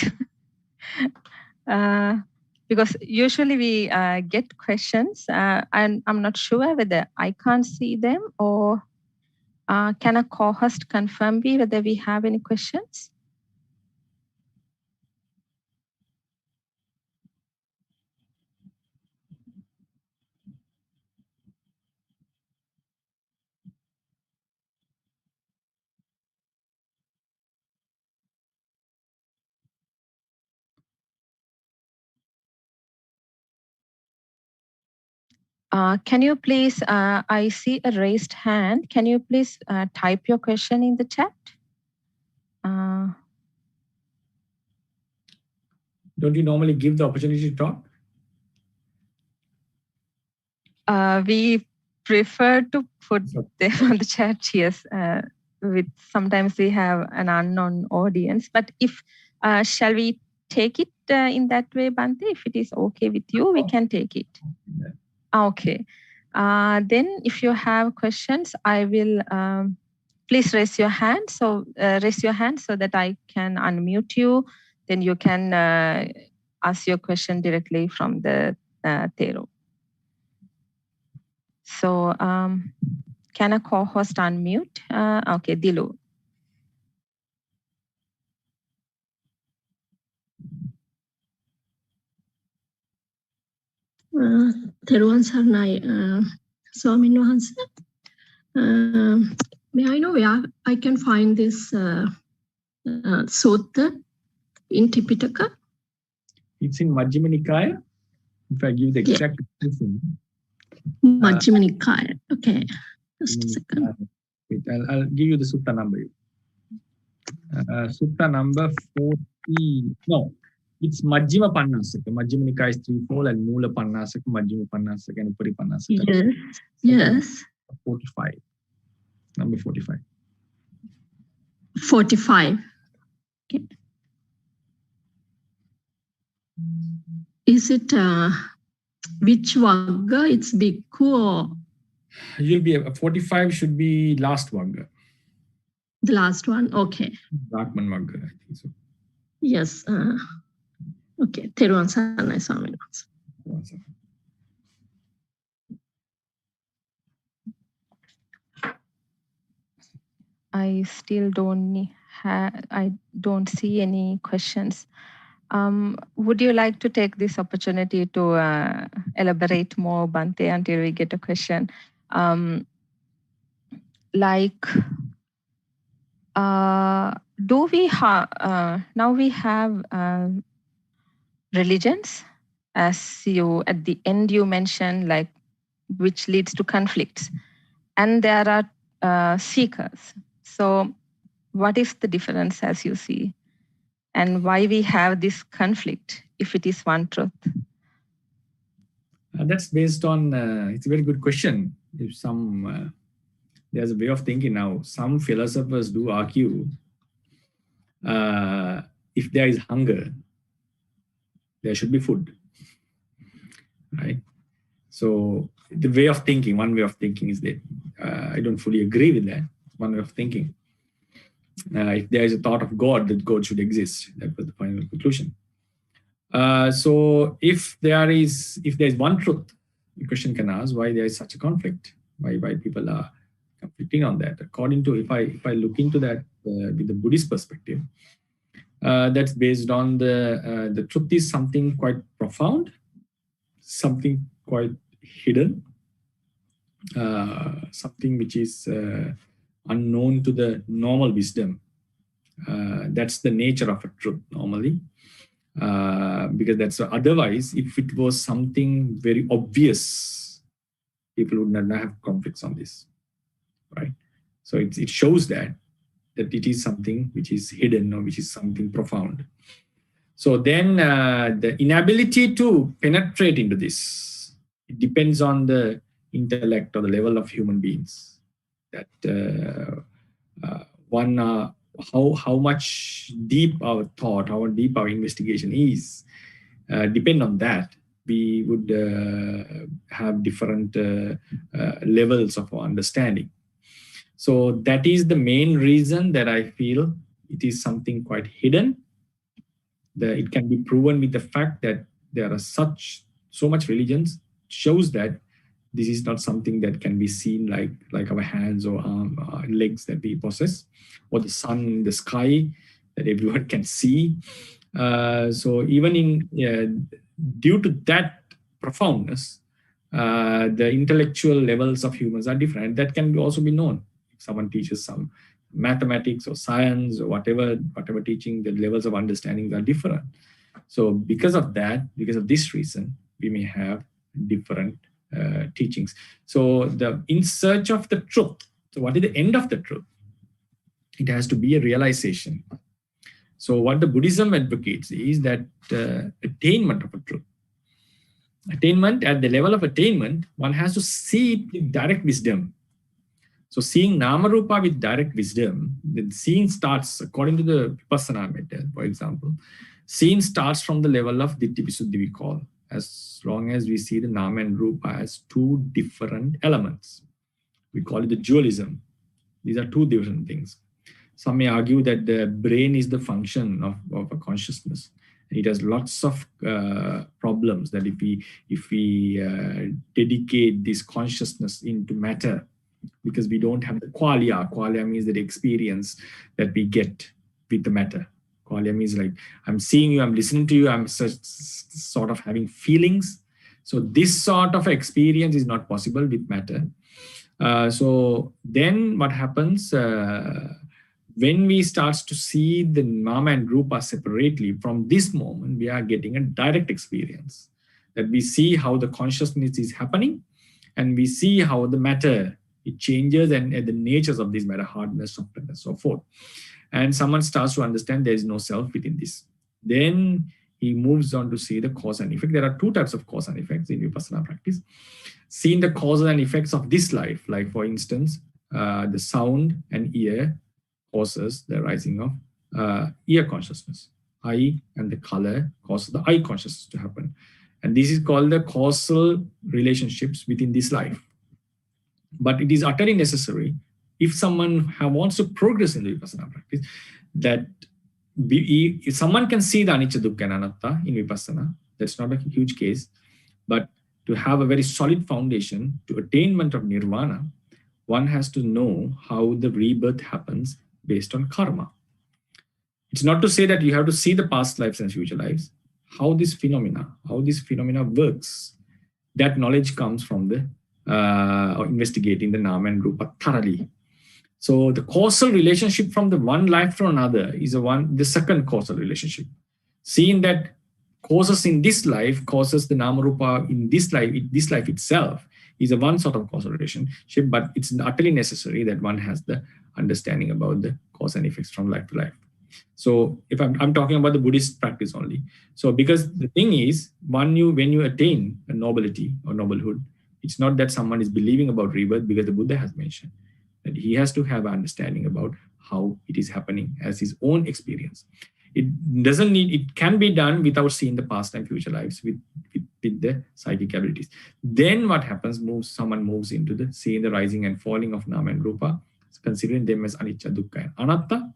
Because usually we get questions and I'm not sure whether I can't see them or can a co-host confirm me whether we have any questions? Can you please, I see a raised hand. Can you please type your question in the chat? Don't you normally give the opportunity to talk? We prefer to put them on the chat, yes. Sometimes we have an unknown audience, but if, shall we take it in that way, Bhante? If it is okay with you, we can take it. Yeah. Okay. Then if you have questions, I will, please raise your hand. So raise your hand so that I can unmute you. Then you can ask your question directly from the Thera. So can a co-host unmute? Okay, Dilu. Theruvan Saranai, Swamin Wahanse. May I know where I can find this sutta in Tipitaka? It's in Majjhima Nikaya. If I give the exact description. Majjhima Nikaya. Okay. Just a second. I'll give you the sutta number. Sutta number 40. No, it's Majjhima Pannasaka. Majjhima Nikaya is 3-4 and Mula Pannasaka, Majjhima Pannasaka, and Upari Pannasaka. Yes. Yes. 45. Number 45. 45. Okay. Is it which Vagga? It's Bhikkhu or? You'll be 45 should be last Vagga. The last one? Okay. Brahman Vagga, I think so. Yes. Okay. Theruvan Saranai Swamin Wahanse. I still don't I don't see any questions. Would you like to take this opportunity to elaborate more, Bhante, until we get a question? Do we have, now we have religions, as you, at the end you mentioned, like, which leads to conflicts. And there are seekers. So what is the difference as you see? And why we have this conflict if it is one truth? That's based on, it's a very good question. If some, there's a way of thinking now. Some philosophers do argue if there is hunger, there should be food, right? So the way of thinking, one way of thinking is that I don't fully agree with that. One way of thinking. If there is a thought of God, that God should exist. That was the final conclusion. So if there is one truth, the question can ask why there is such a conflict. Why people are conflicting on that. According to, if I look into that with the Buddhist perspective, that's based on the truth is something quite profound, something quite hidden, something which is unknown to the normal wisdom. That's the nature of a truth normally, because that's otherwise, if it was something very obvious, people would not have conflicts on this, right? So it shows that it is something which is hidden or which is something profound. So then the inability to penetrate into this, it depends on the intellect or the level of human beings. That how much deep our thought, how deep our investigation is, depend on that. We would have different levels of understanding. So that is the main reason that I feel it is something quite hidden. It can be proven with the fact that there are so much religions shows that this is not something that can be seen like our hands or legs that we possess, or the sun, the sky that everyone can see. So even due to that profoundness, the intellectual levels of humans are different. That can also be known. If someone teaches some mathematics or science or whatever teaching, the levels of understanding are different. So because of that, because of this reason, we may have different teachings. So in search of the truth. So what is the end of the truth? It has to be a realization. So what the Buddhism advocates is that attainment of a truth. Attainment, at the level of attainment, one has to see it with direct wisdom. So seeing Nama Rupa with direct wisdom, the seeing starts, according to the Vipassana method, for example, seeing starts from the level of Ditti Visuddhi, we call, as long as we see the Nama and Rupa as two different elements. We call it the dualism. These are two different things. Some may argue that the brain is the function of a consciousness. It has lots of problems that if we dedicate this consciousness into matter, because we don't have the qualia. Qualia means the experience that we get with the matter. Qualia means like, I'm seeing you, I'm listening to you, I'm sort of having feelings. So this sort of experience is not possible with matter. So then what happens when we start to see the Nama and Rupa separately, from this moment, we are getting a direct experience. That we see how the consciousness is happening, and we see how the matter, it changes, and the natures of this matter, hardness, softness, and so forth. And someone starts to understand there is no self within this. Then he moves on to see the cause and effect. There are two types of cause and effects in Vipassana practice. Seeing the causes and effects of this life, like for instance, the sound and ear causes the rising of ear consciousness. Eye and the color causes the eye consciousness to happen. And this is called the causal relationships within this life. But it is utterly necessary, if someone wants to progress in the Vipassana practice, that if someone can see the anicca, dukkha, and anatta in Vipassana, that's not a huge case. But to have a very solid foundation to attainment of nirvana, one has to know how the rebirth happens based on karma. It's not to say that you have to see the past lives and future lives, how this phenomena works. That knowledge comes from the investigating the Nama and Rupa thoroughly. So the causal relationship from the one life to another is the second causal relationship. Seeing that causes in this life causes the Nama Rupa in this life itself is a one sort of causal relationship, but it's utterly necessary that one has the understanding about the cause and effects from life to life. So if I'm talking about the Buddhist practice only. So because the thing is, when you attain a nobility or noblehood, it's not that someone is believing about rebirth, because the Buddha has mentioned that he has to have an understanding about how it is happening as his own experience. It can be done without seeing the past and future lives with the psychic abilities. Then what happens, someone moves into seeing the rising and falling of Nama and Rupa, considering them as anicca, dukkha, and anatta.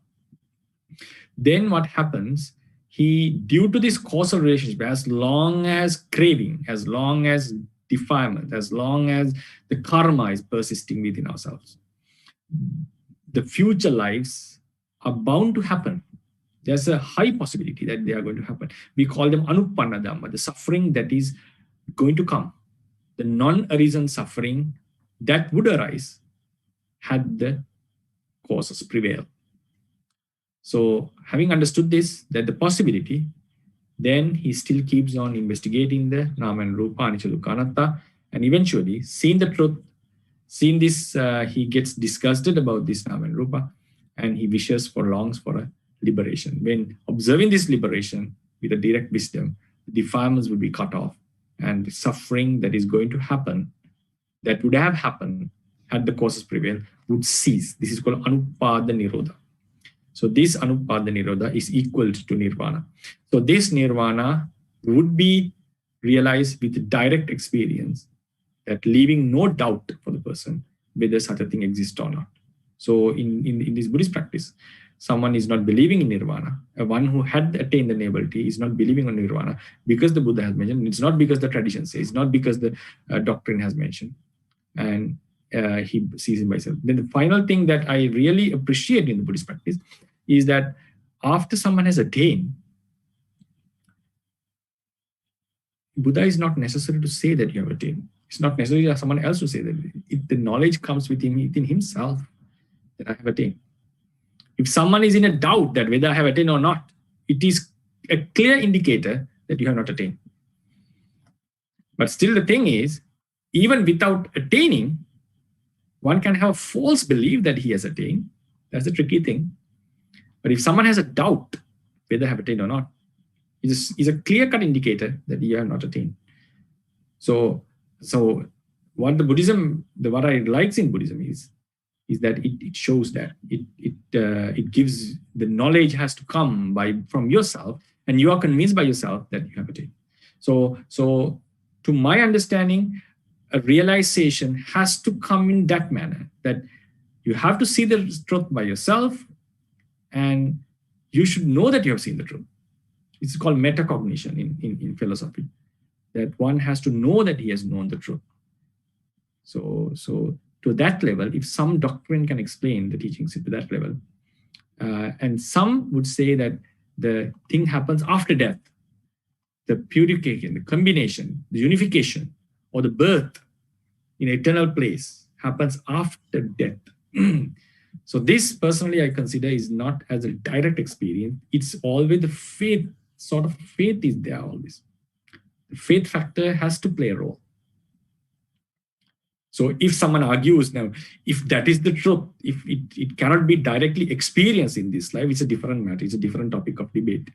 Then what happens, due to this causal relationship, as long as craving, as long as defilement, as long as the karma is persisting within ourselves, the future lives are bound to happen. There's a high possibility that they are going to happen. We call them anupanna dhamma, the suffering that is going to come, the non-arisen suffering that would arise had the causes prevail. So having understood this, that the possibility, then he still keeps on investigating the Nama and Rupa, anicca, dukkha, anatta, and eventually seeing the truth, seeing this, he gets disgusted about this Nama and Rupa, and he longs for a liberation. When observing this liberation with a direct wisdom, the defilements will be cut off, and the suffering that is going to happen, that would have happened had the causes prevailed, would cease. This is called anupada nirodha. So this anupada nirodha is equal to nirvana. So this nirvana would be realized with direct experience, that leaving no doubt for the person whether such a thing exists or not. So in this Buddhist practice, someone is not believing in nirvana. One who had attained the nobility is not believing in nirvana because the Buddha has mentioned. It's not because the tradition says. It's not because the doctrine has mentioned. And he sees him by himself. Then the final thing that I really appreciate in the Buddhist practice is that after someone has attained, Buddha is not necessary to say that you have attained. It's not necessary for someone else to say that. The knowledge comes within himself that I have attained. If someone is in a doubt that whether I have attained or not, it is a clear indicator that you have not attained. But still the thing is, even without attaining, one can have a false belief that he has attained. That's a tricky thing. But if someone has a doubt whether they have attained or not, is a clear-cut indicator that you have not attained. So what what I like in Buddhism is that it shows that it gives the knowledge has to come from yourself, and you are convinced by yourself that you have attained. So to my understanding, a realization has to come in that manner, that you have to see the truth by yourself, and you should know that you have seen the truth. It's called metacognition in philosophy, that one has to know that he has known the truth. So to that level, if some doctrine can explain the teachings to that level, and some would say that the thing happens after death, the purification, the combination, the unification, or the birth in an eternal place happens after death. So this, personally, I consider is not as a direct experience. It's always the faith, sort of faith is there always. The faith factor has to play a role. So if someone argues now, if that is the truth, if it cannot be directly experienced in this life, it's a different matter. It's a different topic of debate.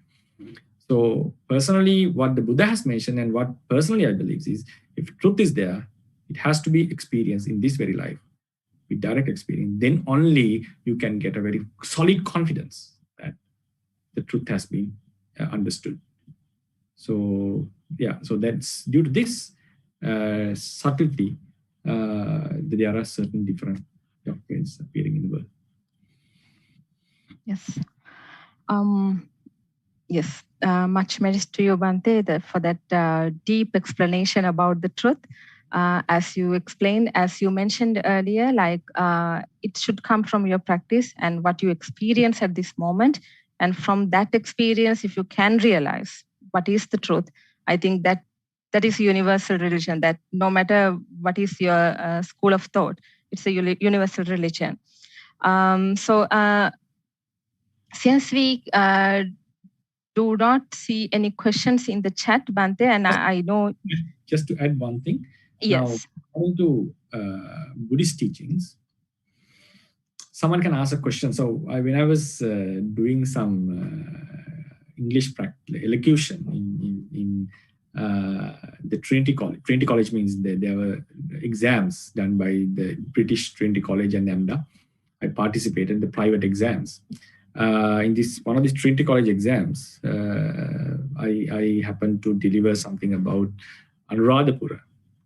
So personally, what the Buddha has mentioned and what personally I believe is, if truth is there, it has to be experienced in this very life with direct experience. Then only you can get a very solid confidence that the truth has been understood. So yeah, so that's due to this subtlety. There are certain different doctrines appearing in the world. Yes. Yes. Much merit to you, Bhante, for that deep explanation about the truth. As you explained, as you mentioned earlier, like it should come from your practice and what you experience at this moment. And from that experience, if you can realize what is the truth, I think that is universal religion, that no matter what is your school of thought, it's a universal religion. Since we do not see any questions in the chat, Bhante, and I know... Just to add one thing. Yes. Now, according to Buddhist teachings, someone can ask a question. So when I was doing some English elocution in the Trinity College means that there were exams done by the British Trinity College and AMDA. I participated in the private exams. In one of these Trinity College exams, I happened to deliver something about Anuradhapura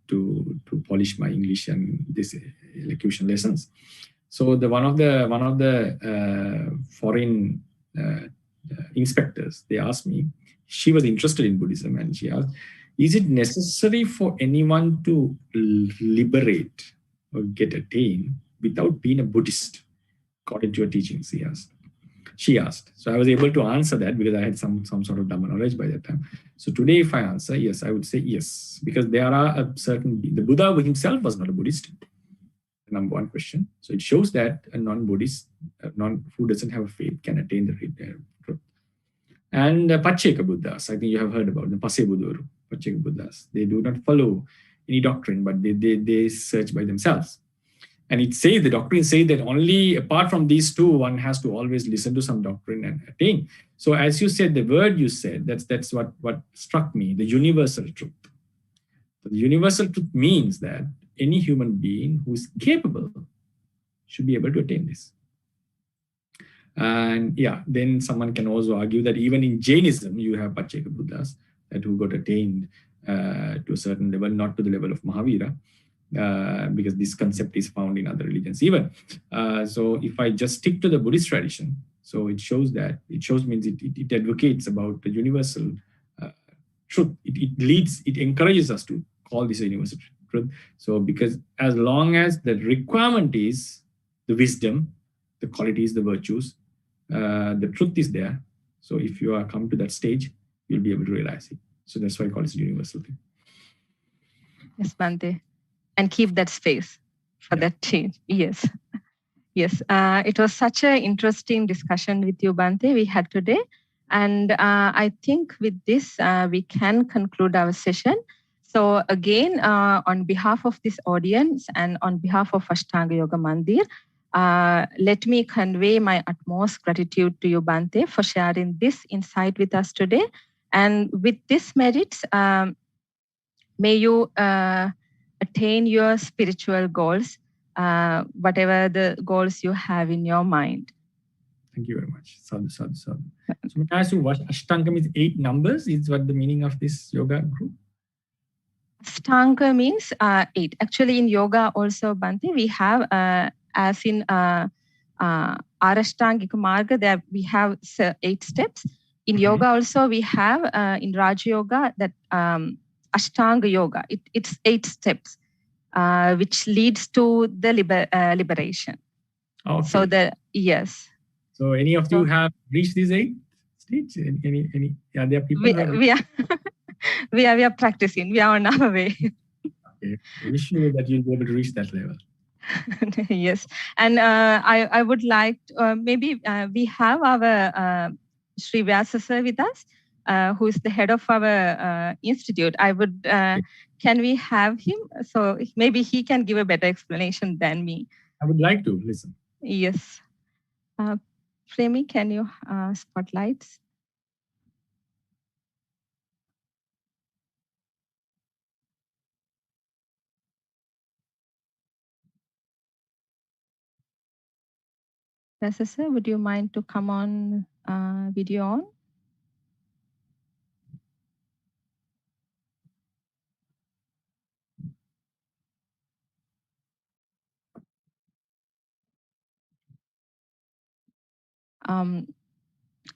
to polish my English and this elocution lessons. So one of the foreign inspectors, they asked me, she was interested in Buddhism, and she asked, is it necessary for anyone to liberate or get attained without being a Buddhist, according to your teachings? She asked. So I was able to answer that because I had some sort of Dhamma knowledge by that time. So today, if I answer yes, I would say yes, because there are the Buddha himself was not a Buddhist. Number one question. So it shows that a non-Buddhist, who doesn't have a faith, can attain the truth. And Pacceka Buddhas, I think you have heard about the Pacceka Buddhas. They do not follow any doctrine, but they search by themselves. And the doctrine says that only apart from these two, one has to always listen to some doctrine and attain. So as you said, the word you said, that's what struck me, the universal truth. So the universal truth means that any human being who is capable should be able to attain this. And yeah, then someone can also argue that even in Jainism, you have Pacceka Buddhas that who got attained to a certain level, not to the level of Mahavira, because this concept is found in other religions even. So if I just stick to the Buddhist tradition, so it shows means it advocates about the universal truth. It encourages us to call this a universal truth. So because as long as the requirement is the wisdom, the qualities, the virtues, the truth is there. So if you are come to that stage, you'll be able to realize it. So that's why I call it a universal thing. Yes, Bhante. And keep that space for that change. Yes. Yes. It was such an interesting discussion with you, Bhante, we had today. And I think with this, we can conclude our session. So again, on behalf of this audience and on behalf of Ashtanga Yoga Mandir, let me convey my utmost gratitude to you, Bhante, for sharing this insight with us today. And with this merits, may you attain your spiritual goals, whatever the goals you have in your mind. Thank you very much. Sadhu, sadhu, sadhu. So may I ask you what Ashtanga means? 8 numbers is what the meaning of this yoga group? Ashtanga means 8. Actually, in yoga also, Bhante, we have, as in Ashtangika Marga, there we have 8 steps. In yoga also, we have in Raja Yoga that Ashtanga Yoga. It's 8 steps, which leads to the liberation. Okay. So yes. So any of you have reached these 8 stages? Any? Yeah, there are people. We are practicing. We are on our way. Okay. I wish you that you'll be able to reach that level. Yes. And I would like to, maybe we have our Sri Vyasa sir with us, who is the head of our institute. I would, can we have him? So maybe he can give a better explanation than me. I would like to listen. Yes. Premi, can you spotlight? Vyasa sir, would you mind to come on video on?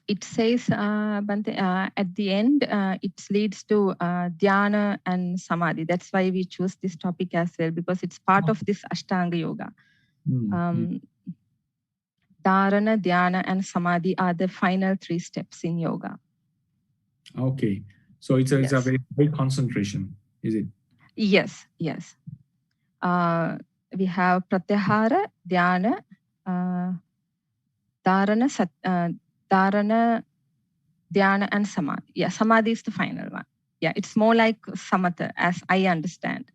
It says, Bhante, at the end, it leads to DHYANA and Samadhi. That's why we choose this topic as well, because it's part of this Ashtanga Yoga. Dharana, Dhyana, and Samadhi are the final 3 steps in yoga. Okay. So it's a very big concentration, is it? Yes, yes. We have Pratyahara, Dhyana, Dharana, Dhyana, and Samadhi. Yeah, Samadhi is the final one. Yeah, it's more like Samatha, as I understand,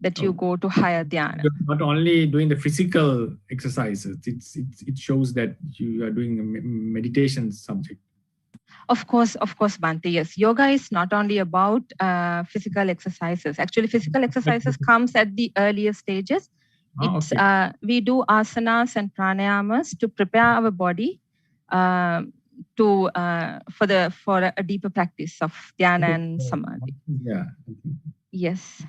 that you go to higher Dhyana. You're not only doing the physical exercises, it shows that you are doing a meditation subject. Of course, Bhante, yes. Yoga is not only about physical exercises. Actually, physical exercises comes at the earlier stages. We do asanas and pranayamas to prepare our body for a deeper practice of dhyana and samadhi. Yeah. Yes.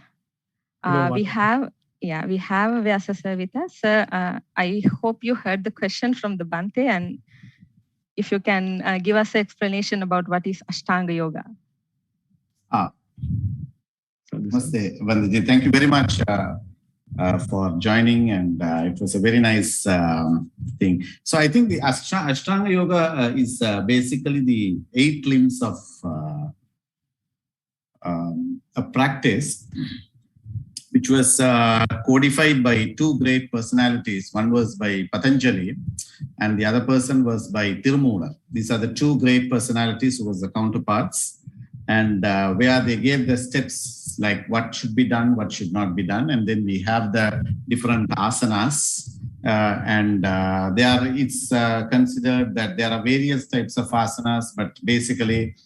We have Vyasa sir with us. I hope you heard the question from the Bhante, and if you can give us an explanation about what is Ashtanga Yoga. Namaste, Vandaji. Thank you very much for joining, and it was a very nice thing. So I think the Ashtanga Yoga is basically the 8 limbs of a practice which was codified by 2 great personalities. One was by Patanjali and the other person was by Tirumoolar. These are the 2 great personalities who was the counterparts, and where they gave the steps like what should be done, what should not be done. And then we have the different asanas, it's considered that there are various types of asanas, but basically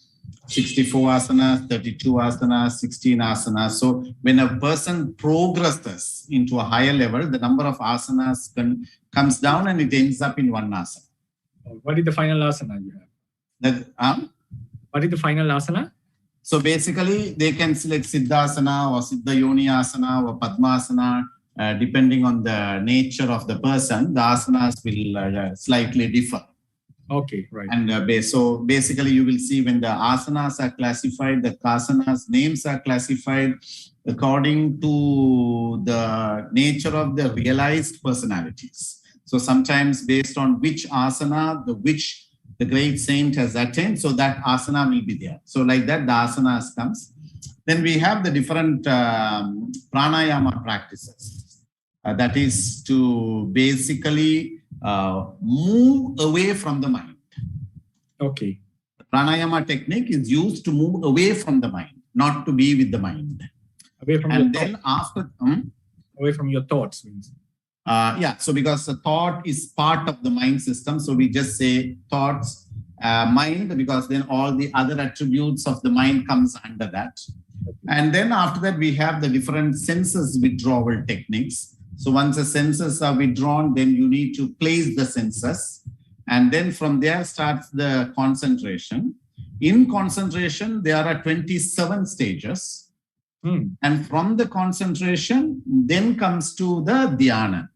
64 asanas, 32 asanas, 16 asanas. So when a person progresses into a higher level, the number of asanas comes down and it ends up in 1 asana. What is the final asana you have? What is the final asana? So basically, they can select Siddhasana or Siddha Yoni Asana or Padmasana, depending on the nature of the person. The asanas will slightly differ. Okay, right. And so basically, you will see when the asanas are classified, the asanas names are classified according to the nature of the realized personalities. So sometimes based on which asana, the great saint has attained, so that asana will be there. So like that, the asanas comes. Then we have the different pranayama practices. That is to basically move away from the mind. Okay. Pranayama technique is used to move away from the mind. not to be with the mind. Away from And your then thoughts. after, Away from your thoughts means. yeah, so because the thought is part of the mind system, so we just say thoughts, mind, because then all the other attributes of the mind comes under that. And then after that, we have the different senses withdrawal techniques. So once the senses are withdrawn, then you need to place the senses. And then from there starts the concentration. In concentration, there are 27 stages. And from the concentration, then comes to the dhyana.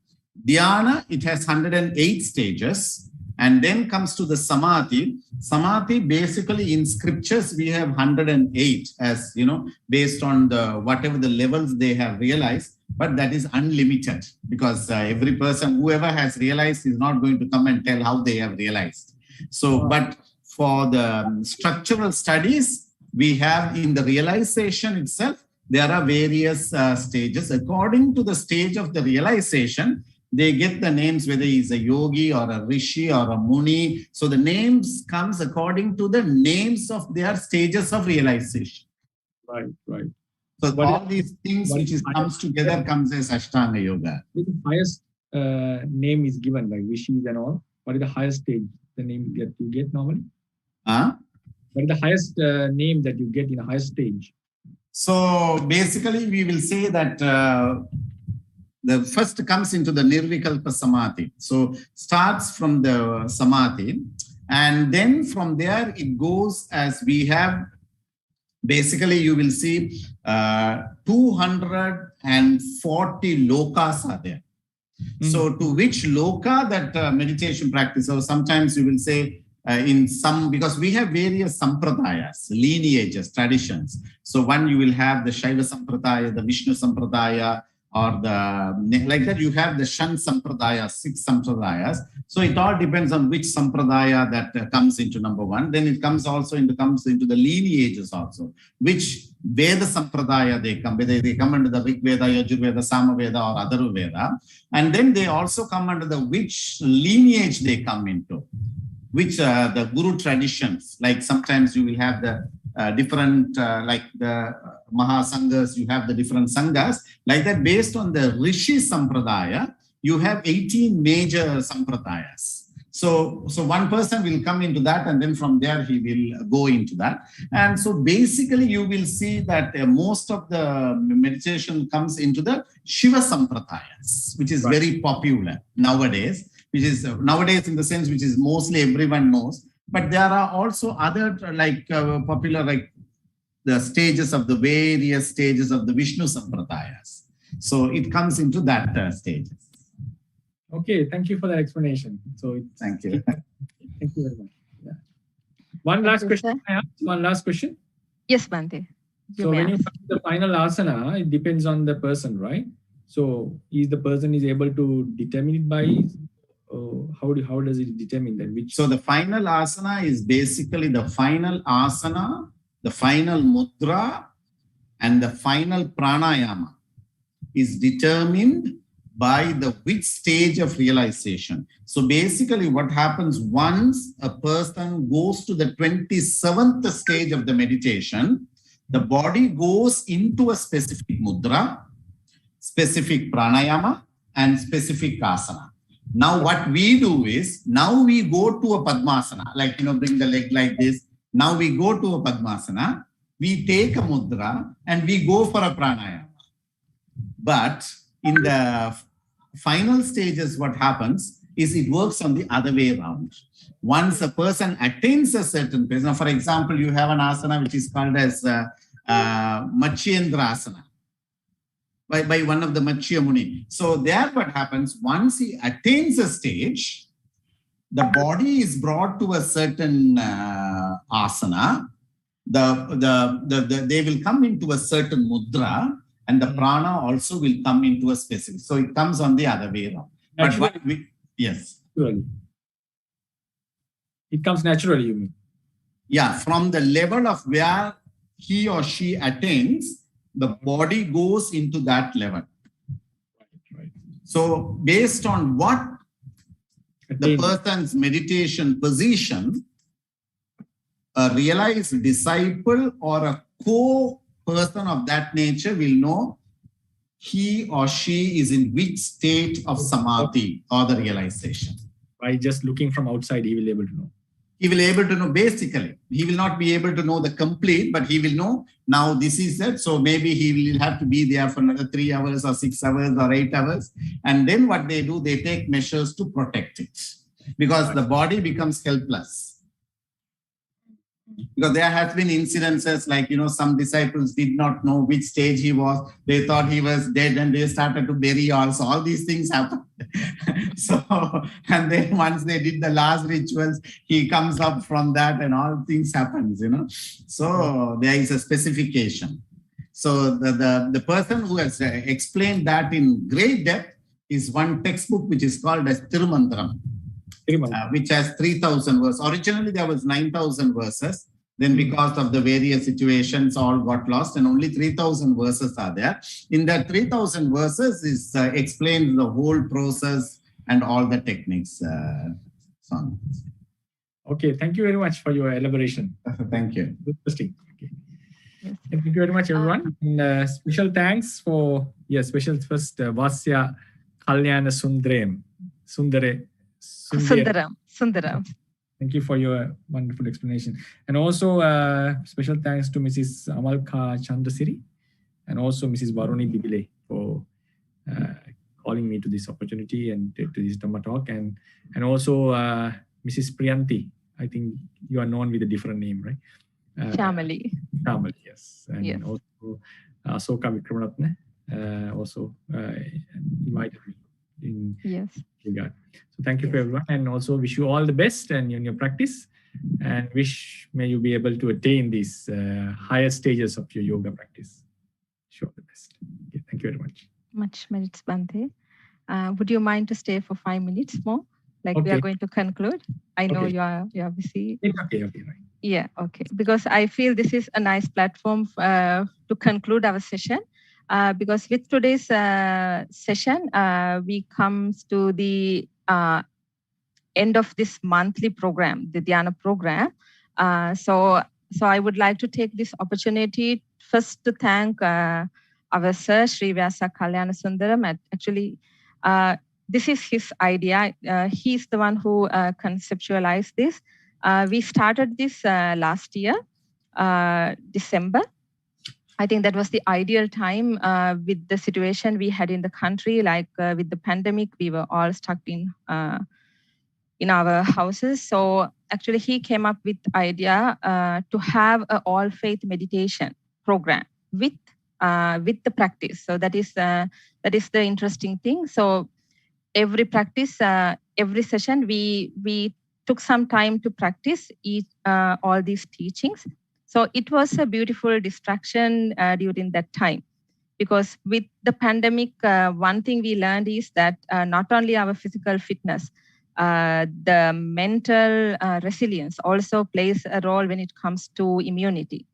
Dhyana, it has 108 stages. And then comes to the samadhi. Samadhi, basically in scriptures, we have 108 as, you know, based on the whatever the levels they have realized. But that is unlimited because every person, whoever has realized, is not going to come and tell how they have realized. So, but for the structural studies, we have in the realization itself, there are various stages. According to the stage of the realization, they get the names, whether he's a yogi or a rishi or a muni. So the names comes according to the names of their stages of realization. Right, right. So all these things which comes together comes as Ashtanga Yoga. The highest name is given, like rishis and all. What is the highest stage, the name that you get normally? What is the highest name that you get in a highest stage? So basically, we will say that the first comes into the Nirvikalpa Samadhi. So starts from the Samadhi. And then from there, it goes as we have, basically you will see 240 lokas are there. So to which loka that meditation practice, or sometimes you will say in some, because we have various sampradayas, lineages, traditions. So one you will have the Shaiva Sampradaya, the Vishnu Sampradaya, or the, like that you have the Shan Sampradaya, 6 Sampradayas. So it all depends on which Sampradaya that comes into number one. Then it comes also comes into the lineages also, which Veda Sampradaya they come, whether they come under the Rig Veda, Yajurveda, Samaveda or Atharva Veda. And then they also come under the which lineage they come into, which the Guru traditions, like sometimes you will have the different, like the Mahasanghas, you have the different Sanghas, like that based on the Rishi Sampradaya, you have 18 major Sampradayas. So one person will come into that and then from there he will go into that. And so basically you will see that most of the meditation comes into the Shiva Sampradayas, which is very popular nowadays, which is nowadays in the sense which is mostly everyone knows. But there are also other like popular, like the stages of the various stages of the Vishnu Sampradayas. So it comes into that stages. Okay, thank you for that explanation. So thank you. Thank you very much. Yeah. One last question. One last question. Yes, Bhante. So when you find the final asana, it depends on the person, right? So is the person is able to determine it by, how does it determine that? Which? So the final asana is basically the final asana, the final mudra, and the final pranayama is determined by the which stage of realization. So basically what happens once a person goes to the 27th stage of the meditation, the body goes into a specific mudra, specific pranayama, and specific asana. Now what we do is, now we go to a Padmasana, like, bring the leg like this. Now we go to a Padmasana, we take a mudra and we go for a pranayama. But in the final stages, what happens is it works on the other way around. Once a person attains a certain place, now for example, you have an asana which is called as Machyendra asana by one of the Machya Muni. So there what happens, once he attains a stage, the body is brought to a certain asana, they will come into a certain mudra, and the prana also will come into a specific. So it comes on the other way around. But what yes. Naturally. It comes naturally, you mean? Yeah, from the level of where he or she attains, the body goes into that level. Right. So based on what the person's meditation position, a realized disciple or a person of that nature will know he or she is in which state of samadhi or the realization. By just looking from outside, he will be able to know. He will be able to know basically. He will not be able to know the complete, but he will know now this is it. So maybe he will have to be there for another 3 hours or 6 hours or 8 hours. And then what they do, they take measures to protect it because the body becomes helpless. Because there has been incidences like, some disciples did not know which stage he was. They thought he was dead and they started to bury also. All these things happened. And then once they did the last rituals, he comes up from that and all things happens, So there is a specification. So the person who has explained that in great depth is one textbook which is called as Tirumandram. Which has 3,000 verses. Originally, there was 9,000 verses. Then because of the various situations, all got lost and only 3,000 verses are there. In that 3,000 verses is explains the whole process and all the techniques. Okay, thank you very much for your elaboration. Thank you. Interesting. Okay. Yes. Thank you very much, everyone. And special thanks for, special first Vasya Kalyana Sundaram. Thank you for your wonderful explanation. And also special thanks to Mrs. Amalka Chandrasiri and also Mrs. Varuni Bibile for calling me to this opportunity and to this Dhamma talk. And also Mrs. Priyanti. I think you are known with a different name, right? Shamali, yes. And yes. Also Soka Vikramaratne also invited me in regard. So thank you for everyone, and also wish you all the best and in your practice, and may you be able to attain these higher stages of your yoga practice. Sure, the best. Okay, thank you very much. Much merits, Bhante. Would you mind to stay for 5 minutes more? Like we are going to conclude. I know you are busy. Okay, right. Yeah, okay. Because I feel this is a nice platform to conclude our session. Because with today's session, we come to the end of this monthly program, the DHYANA program. So I would like to take this opportunity first to thank our sir, Sri Vyasa Kalyana Sundaram. Actually, this is his idea. He's the one who conceptualized this. We started this last year, December. I think that was the ideal time with the situation we had in the country, like with the pandemic, we were all stuck in our houses. So actually he came up with the idea to have an all faith meditation program with the practice. So that is the interesting thing. So every practice, every session, we took some time to practice all these teachings. So it was a beautiful distraction during that time, because with the pandemic, one thing we learned is that not only our physical fitness, the mental resilience also plays a role when it comes to immunity.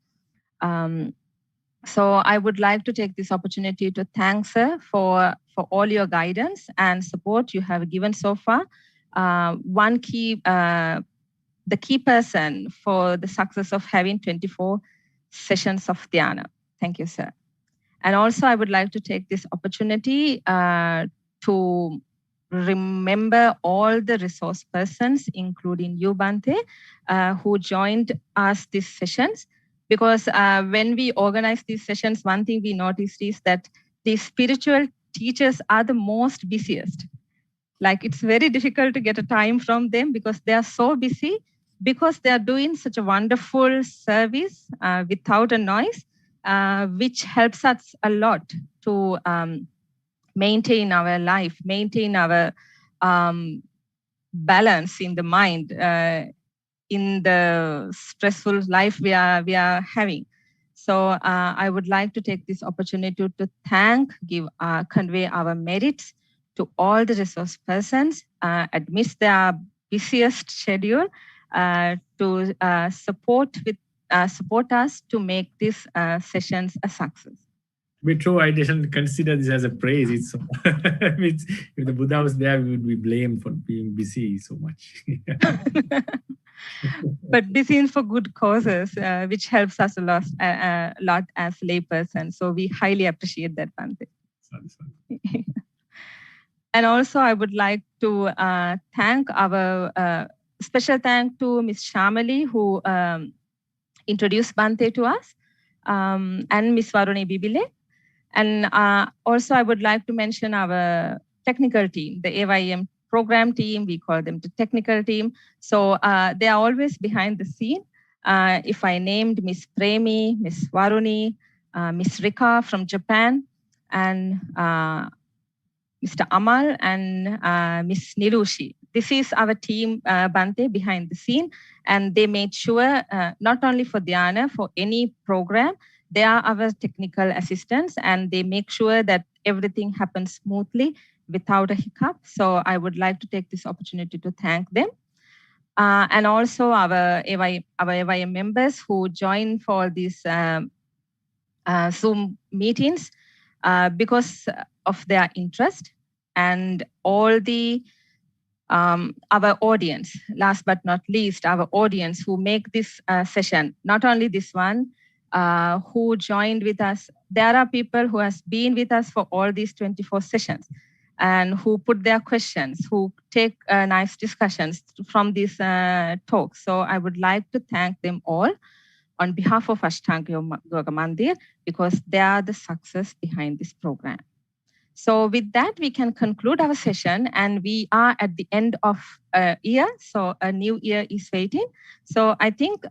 So I would like to take this opportunity to thank sir for all your guidance and support you have given so far. The key person for the success of having 24 sessions of dhyana. Thank you, sir. And also I would like to take this opportunity to remember all the resource persons, including you, Bhante, who joined us these sessions. Because when we organize these sessions, one thing we noticed is that the spiritual teachers are the most busiest. Like it's very difficult to get a time from them because they are so busy, because they are doing such a wonderful service without a noise, which helps us a lot to maintain our life, maintain our balance in the mind, in the stressful life we are having. So I would like to take this opportunity to thank, convey our merits to all the resource persons amidst their busiest schedule to support us to make these sessions a success. be true, I didn't consider this as a praise. It's, if the Buddha was there, we would be blamed for being busy so much. But busy is for good causes, which helps us a lot as laypersons. So we highly appreciate that, Bhante. And also, I would like to thank our special thank to Ms. Shamali, who introduced Bhante to us, and Ms. Varuni Bibile. And also, I would like to mention our technical team, the AYM program team. We call them the technical team. So they are always behind the scene. If I named Ms. Premi, Ms. Varuni, Ms. Rika from Japan, and Mr. Amal and Ms. Nirushi. This is our team, Bhante, behind the scene. And they made sure, not only for DHYANA, for any program, they are our technical assistants, and they make sure that everything happens smoothly without a hiccup. So I would like to take this opportunity to thank them. And also our AYM members who join for these Zoom meetings because of their interest, and all the our audience, last but not least, our audience who make this session, not only this one, who joined with us. There are people who has been with us for all these 24 sessions and who put their questions, who take nice discussions from these talks. So I would like to thank them all on behalf of Ashtanga Yoga Mandir, because they are the success behind this program. So with that, we can conclude our session, and we are at the end of a year. So a new year is waiting. So I think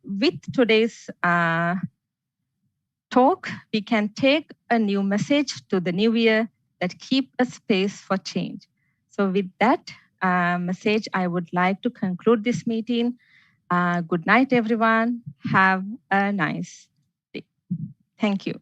with today's talk, we can take a new message to the new year that keep a space for change. So with that message, I would like to conclude this meeting. Good night, everyone. Have a nice day. Thank you.